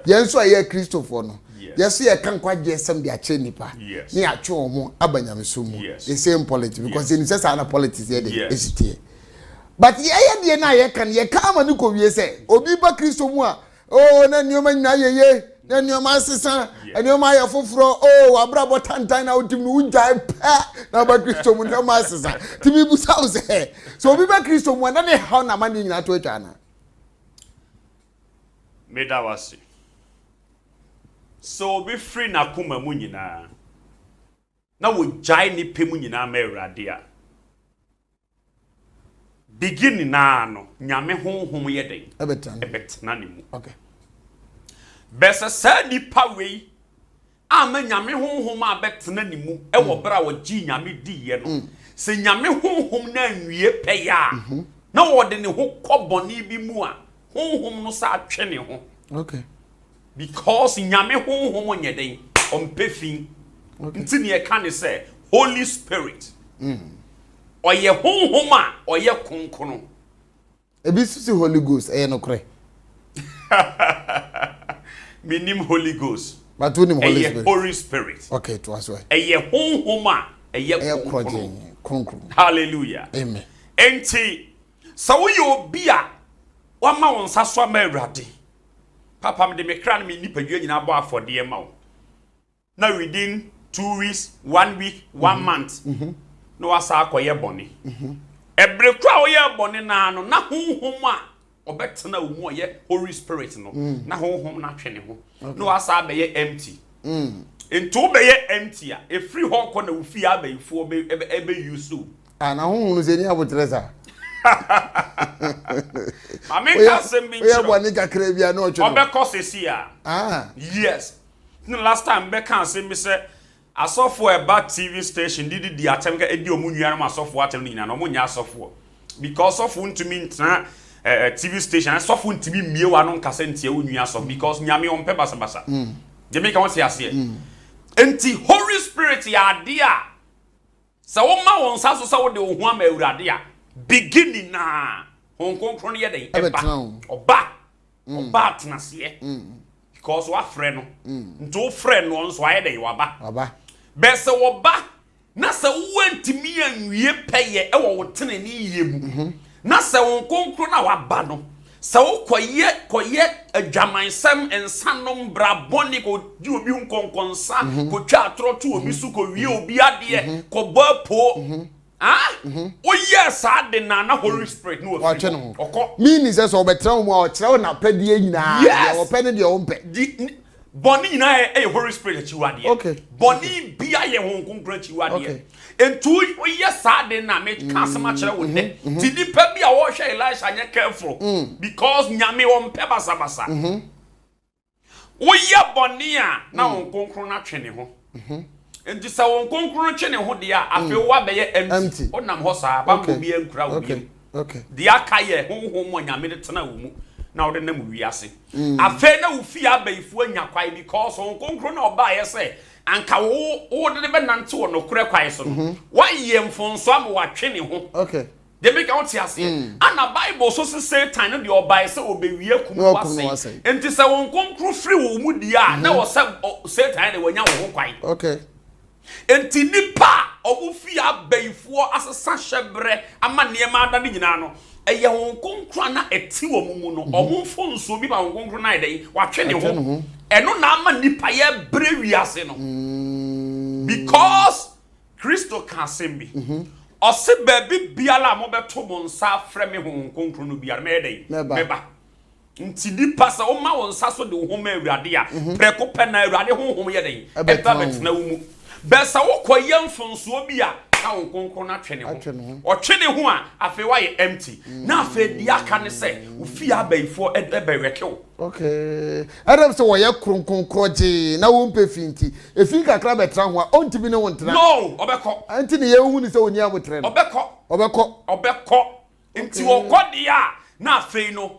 yenso aye Christopher no yeso ye kan kwaje sem de ache nipa ni atwe omo abanyamesom the same politics because in say na politics here dey esitie but ye de na ye kan ye ka ama ni ko wie se obi ba Christo mu a oh na nioma nyina yeye na nioma asesa nioma ya foforo oh abrabo tantan na utim no unjai pa na ba Christo mu na ma asesa timi busa o se so obi ba Christo mu na ne how na mani nyina to atwa na medawasi so be free na kuma mu nyina na wo jai ni pemu nyina ma Awurade a beginning na no nyame honhom ye den ebetna ne mu okay besa sa nipa wei ama nyame honhom a betna ne mu e wo bra wo gi nyame di ye no se nyame honhom na nwie pe ya na wo de ne ho koboni bi mu a honhom no sa atwe ne ho okay because nyame honhom nye den ompefin ntini e ka ne se Holy Spirit oye honhom a oye konkono ebi susi Holy Ghost no kre minim Holy Ghost but unim Holy Spirit Holy Spirit okay to as well eye honhom a eye konkono hallelujah amen enti so we obi a wa ma won saso ma Awurade papa me de me kra na me nipadua nyina abo afode ma wo na within 2 weeks 1 week 1 month no wasa akoye boni ebre kwa oye boni na no na honhom a obetena wo mu oye Holy Spirit no na honhom na twene ho no wasa be ye empty ento be ye empty a e free ho ko na wo fi abaifo be use na honhom no zeni abotresa mame ka sembi oye boni kakra bia na otwe obekọ sesi a yes no last time be kan sembi se asofo eba TV station didi di atemga edi omunua na asofo atem nyina no munya asofo because of ntumi ntra TV station asofo ntumi mie wa no nkasa ntia onua so because nyame ompe basa je make won say ase enti Holy Spirit ya de a sa wo ma won sa so sa wo de ohu ama Awurade a beginning na hon konkron ye den oba tenase because wa frɛ no nto frɛ no nso aye den waba bese wo ba na se wantimi anwie peye e wo tenani yemu na se won konkro na waba no se wo koye adwamansam ensanom bra boni ko di obi nkonkonsa ko twa atroto obi su ko wie obi ade ko bapo o yes ade na Holy Spirit no okọ meaning say so betra mu a o kire na pede nyina ya wo pede de o mpe boni nyina e Holy Spirit chiwade okay boni bia ye hon konkro chiwade entu o yes ade na me kasema kire wo ne ti di pa bia wo hwe Elisha anya careful because nyame wo mpe basabasa wo ye boni a na hon konkro na twene ho enti sa won konkro twe ne ho de a afi wa be ye empty onam ho sa bambo bi enkura wo bi okay de aka ye honhom mo nyame de tena wo mu na wo de nam wiase afi na wo fi abayifu anya kwai because won konkro na oba ye say anka wo de be nante wo no kure kwai so no wa ye mfonso am wa twe ne ho okay they make out here say and the Bible so say Satan no de oba say obewie kumu wase enti say won konkro free wo mu dia na wo say Satan de wanya wo ho kwai okay enti nipa obu fi abayifuo asesa hyebre ama niema ada ni nyina no eye won konkro na eti wo mu no omo mfonso bi ba won konkro na ide wa twe ne ho eno na ama nipa ye bre wiase no because Christo can sembi ose baby biala mo beto mo nsa frɛ me ho konkro no biara me dey meba nti nipa sa o ma won nsa so de ho ma awurade a preko pɛ na awurade ho ye dey eba betena wo mu besa wo koye mfonso bi a ka won konkro na twene ho o twene ho a afi wa ye empty na afi di aka ne se wo fi abaifo ebeweke okay adam so wo ye kronkronkroje na wo mpe finti efi kakra betra ho a ontimi ne won tra no obeko anti ne ye hu ni se oni abotre no obeko nti wo kodi a na afi no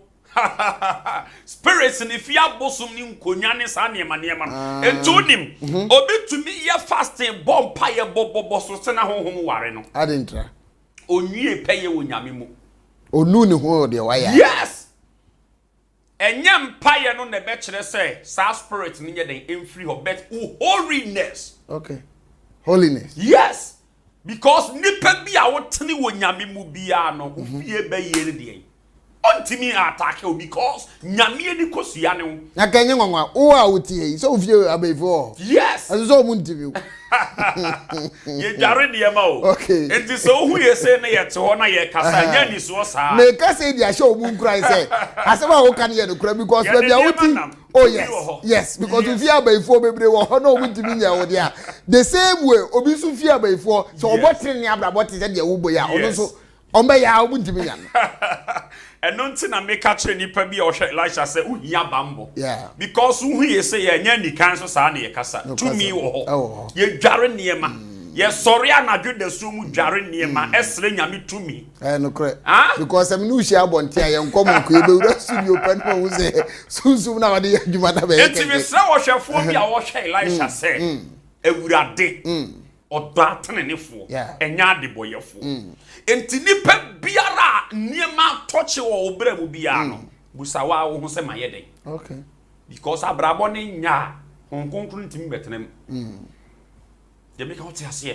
spirits ni fia bosum ni nkonya ne sa niema no entunim obetumi ye fasting bomb paye bobo so se na honhom ware no adentra onwie peye wonyame mu onu ni ho de waya yes enyam paye no ne be kire se sa spirit ni ye den emfree ho bet holiness okay holiness yes because nipa bi a wotene wonyame mu bia no ofie be ye de ontimi attack you because nyame ni kosua ne wo na kanye nwanwa wo a wotie so ofie abaifo yes aso mu ntimi ye jare de ma o okay enti so hu ye se na ye te ho na ye kasa nya ni so sa me kasa dia show mu nkran se asema wo kan ye no kura because baby a woti oh yes because ofie abaifo bebre wo ho na wo ntimi nya wo dia the same way obi so ofie abaifo so obotre ni abraboti se de wo boya ono so ombe ya wo ntimi nya no eno nti na meka kire nipa bi o hwe Elisha say uhia bambo yeah because uhu ye say ye nya nikan so sa na ye kasa to me wo ho ye dware niema ye sori anadwo da so mu dware niema esre nyame to me no kre because am no hia bonte ye nkom ko ye bewura studio pen mo say sunsun na wade adwuma na be ye enti me sra wo hwefo bi a wo hwe Elisha say ewurade odatene nefo enya adeboyefo enti nipa biara niema toche wo obra mu bia no busawa wo ho se mayeden okay because abrabo ne nya honkonkru ntimi betenem ye make out ase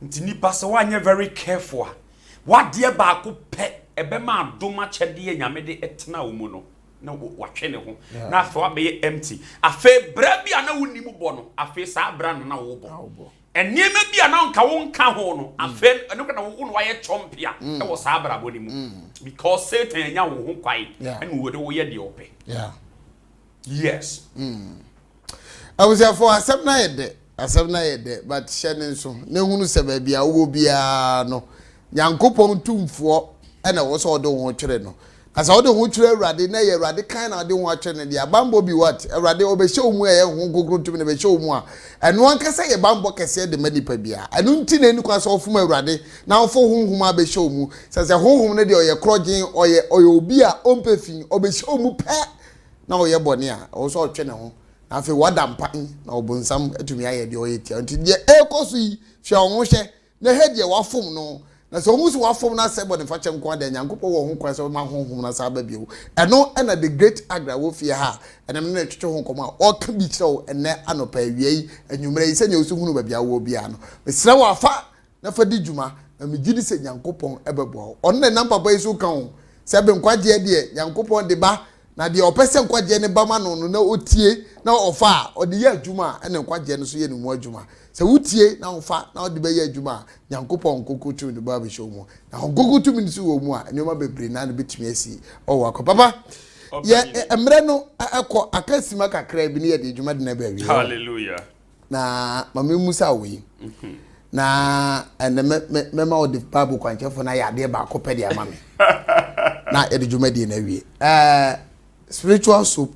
enti nipa se wa nya very careful what de ba ko pe ebe ma adoma chede nyame de etena wo mu no na watwe ne ho na afa wa be empty afa bra bia na woni mu bo no afa sa bra na wo bo eniema bia na nka wo nka ho no afa eno kana wo no waye chompia e wo sa bra bo ni mu because Satan anya wo ho kwai ene wo de wo ye de ope yes I was there for asem na yede but shene so na hunu se ba bia wo bia no Nyankopon tumfo ena wo so do ho twere no asa wo de ho twere awurade na ye awurade kan na de ho atwere ne dia bambo bi what awurade obehye omu ye ho gogoro tumi na behye omu a eno ankasa ye bambo kese de manipa bia eno nti na enu kwa so ofum awurade na ofo honhom abehye omu sese honhom ne de oye krogen oye obi a ompefin obehye omu pe na oye bone a wo so otwe ne ho na afi wadampan na obonsam atumi aye de oye tia nti de ekoso yi hwe ho hye na hedie wafom no na so musu wafom na sebo ne fache nko da Nyankopɔ wo ho kwa so ma honhom na sa ba bio eno na the great agra wo fie ha enem na twetwe ho komo a o ka bi kyerɛw enne anopa awiei anwumre yi sɛ nyosu hunu ba bia wo bia no mesra wo afa na fa di dwuma na megidi sɛ Nyankopɔn ebebo on na nam papa isu kan ho sɛ be nkwaje de Nyankopɔn de ba na de opese nkwaje ne ba ma no na otie na ofa o de ye adwuma ene nkwaje no so ye ne mu adwuma se wutie na ofa na odi be ye adwuma Nyankopɔn kokotu de ba be show mu na kokotu mi nso wo mu a enoma bebre na no betumi asi o wa ko papa ye emre no akọ akasima kakra bi ne ye de adwuma de na ba wi hallelujah na mama musa we na ene me ma o de bible kwanchefo na ya de ba ko pede ama me na ye de adwuma de na wi spiritual soap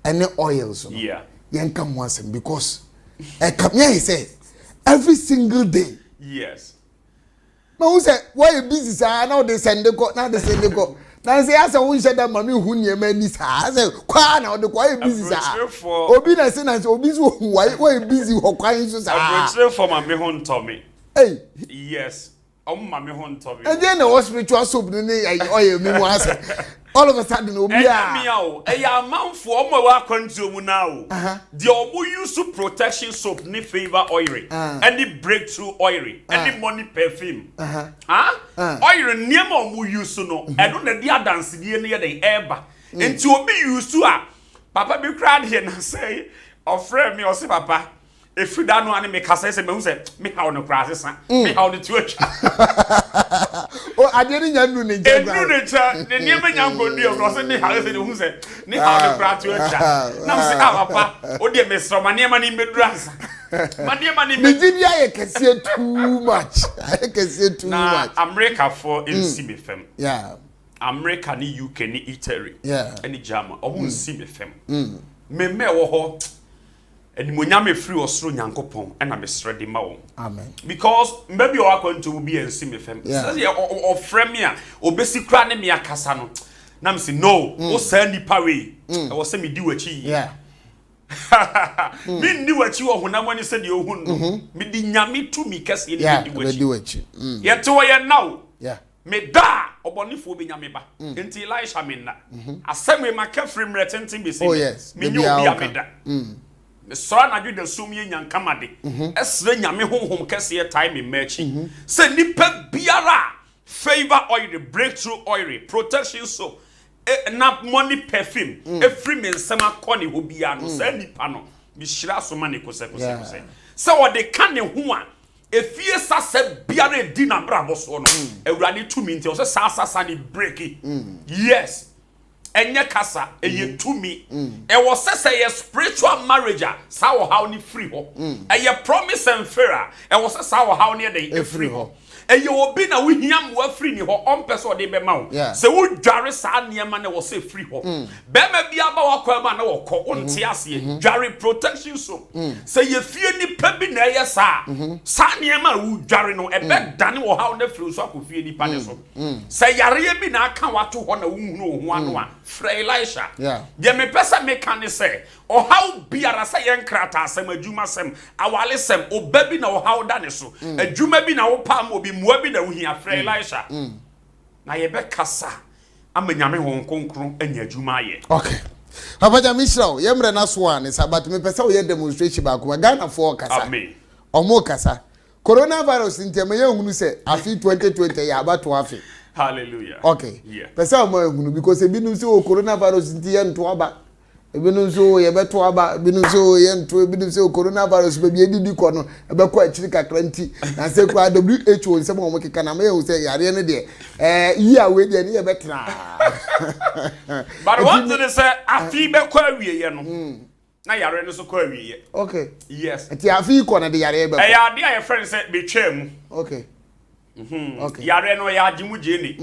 and oils yeah yanka mo asem because come here, he say, every single day. Yes. But who said, why you busy, sir? Now they send the go, now they send the go. Now say, as a who said that, mommy, who near me, I say, qua now the quiet busy, sir. Obina Sinas, Obisu, why you busy or crying, sir? I'm for my home, Tommy. Hey, yes. Oh, my home, Tommy. and then the hospital soup, oil, me was all of a sudden, meow, a amount for my consume now. The omu use to protection soap, ni favor oily, any breakthrough oily, any money perfume. Oil near more use to know. I don't know the dance near the air, and to be used to her. Papa be cried here and say, or friend me or say, Papa. If you don't know any make us say me how no crosses, me how the church. Oh, I didn't know the the never young go deal cross me how is it who said me how the crowd church. Now say papa, oh dear Mr. My name and dress. My dear money I can see too much. I can see too much. America for in Simifem. Yeah. America ni UK ni Italy. Yeah. Any German or who Simifem. Me wo and Munyame free or through Yankopon, and I'm ready ma. Amen. Because maybe you are going to be and see me fem. Or Fremia, or basic cranemia Casano. Nam say no, or sandy parry. I was send me do a chi. Yeah. Me do a chi or when I want to send you who me dinyami to me cast in the do it. Yet to I now. Yeah. Me da or bonifu be yamiba. Until Elisha minna. I send me my carefree retenting be saying. Oh, yes. Me knew be a so na do the sum ye nyankama de esre nyame honhom kese time in merchi say nipa biara favor oil breakthrough oil protection soap na money perfume every men sama koni ho bia no say nipa no bi hira so mane kose say what they can ne ho a efie sase biara di na brabo so no awurade tumi nti o say sasa ni break yes enye kasa eye tumi e was say a spiritual marriage sa wo how ni free ho eye promise and fair e was sa wo how ni dey free ho eye obi na wo hiam wo free ni ho on person dey be ma wo se wo dware sa niema na wo say free ho be ma bia ba wo kwa ma na wo ko onte ase dware protection so se ye fie ni pa bi na eye sa niema wo dware no e be dane wo how na free so akofie ni pa ne so se yare bi na aka wato ho na wo hunu ho ano a Frey Elisha. Yeah. Ye me pesa me kan say, o how biara say yen krata asem adwuma sem, awale sem, o baby na o how da ne so. Adwuma bi na wo pam obi mua bi na wo hia Frey Elisha. Na ye be kasa amanyame hon konkron anya adwuma ye. Okay. Papa Jamishra, ye mre na so an sabat me pesa wo ye demonstration ba ko Ghana for kasa. Amen. Omo kasa. Coronavirus ntema ye hunu se afi 2020 ya abato afi. Hallelujah. Okay. Yeah. Pesa mo ehunu because ebinu so coronavirus nti ye nto aba. Ebinu so ye beto aba, ebinu so ye nto, ebinu so coronavirus be bi edidi ko no ebe ko akiri kakra nti na se kwa WHO nsem mo keka na me hu se yare ne de yi awe de ne ye betra. But what did they say afi be ko awie ye no. Na yare no so ko awie ye. Okay. Yes. Ati afi ko na de yare be ko. Ya de your friend say be twam. Okay. Okay. Yare no ya agimu je ni.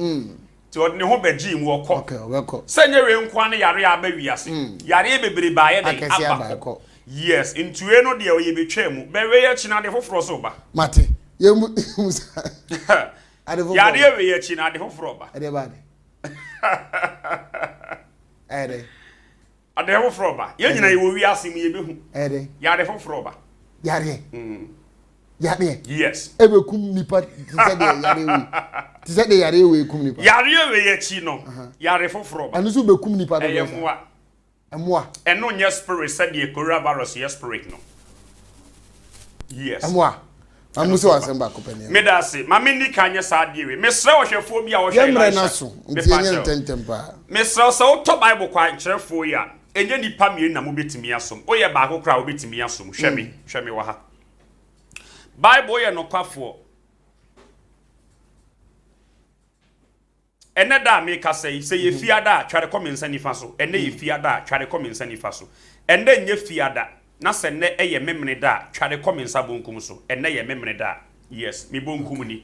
Ti odne ho beji mu okọ. Okay, obeko. Senye we nkwa ne yare aba wiase. Yare bebere ba ye dey aba. Yes, intue no de ye betwa mu. Be we ye china de foforo so ba. Mate. Ye mu ade foforo. Yare we ye china de foforo ba. Ade ba de. Ade. Ade foforo ba. Ye nyina ye wo wiase mu ye behu. Ade. Yare foforo ba. Yare. Yare. Yes. Ebe kum nipa tise de yare we. Tise de yare we kum nipa. Yare we ye chi no. Yare foforo ba. Anu so be kum nipa do. Eyemwa. Emwa. Eno nya spirit said the coronavirus yes spirit no. Yes. Emwa. Amu so asemba kopenia. Me da se, ma me ni kanye sa de we. Me sre wo hwefo bi a wo hwe Yemre na so. Ntienye ntentempa. Me sre so to Bible kwa nkyerefo ya. Enye nipa mie na mo betimi asom. Oye ba akokra wo betimi asom. Hwe me wa ha. Bible ye no kwafo. Ene da me ka say ye fiada tware komensa nifa so. Ene ye fiada tware komensa nifa so. Ene nye fiada na se ne eye memene da tware komensa bonkum so. Ene ye memene da. Yes, me bonkum ni.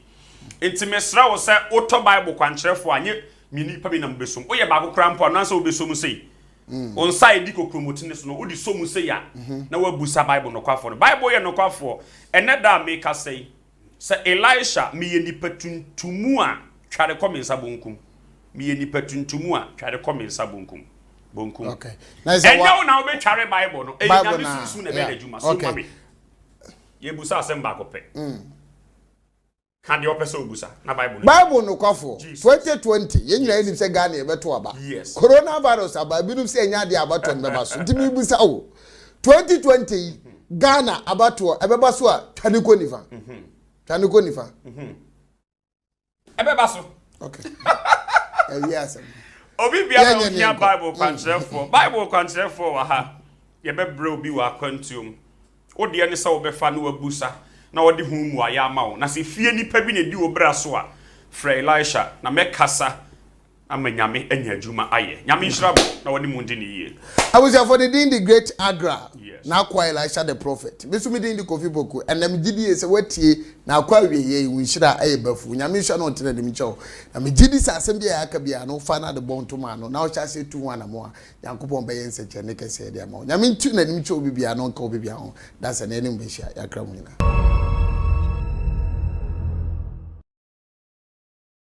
Enti mesra wo se auto Bible kwankyerefo anye mini pa bi na mbesom. Oye ba akokra mpo na se obesom sei. on side di kokromotine so no odi so mu say ya na wabusa Bible no kwafo no Bible ye no kwafo ene da make say Elisha me ye nipa tuntumu a tware komensa bonkum me ye nipa tuntumu a tware komensa bonkum okay na is what now be tware Bible no e nya susu na be da juma so mami ye busa asem ba ko pe kan de opese obusa na Bible no kwafo 2020 ye nyina enim se Ghana e beto aba coronavirus aba binum se nya de abato no beba so ntimi busa o 2020 Ghana abato e beba so a taniko nifa taniko nifa e beba so okay yes obi bia no nya Bible kwantrefo wa ha ye bebre obi wa kwantum wo de ne se wo befa no wabusa na wodi hu mu aya ma wo na se fie nipa bi na di obra so a fra Elisha na mekasa amanyame anya adwuma aye nyame nhyira na wodi mu ndi ne yie I was for the great Agra na kwa Elisha the prophet besu mi di Kofi Boku enam gidi se watie na kwa wie ye nhyira aye bafu nyame nhyira no ntene dem nkyɛw na me gidi sa asem bia aka bia no fa na de bonto ma no na o cha se tu wana mo a yankopɔn bɛyɛ nsekyɛ ne kɛse de ama nyame ntu na dem nkyɛw bibia no nka bibia ho da se na enim behia yakra mu nyina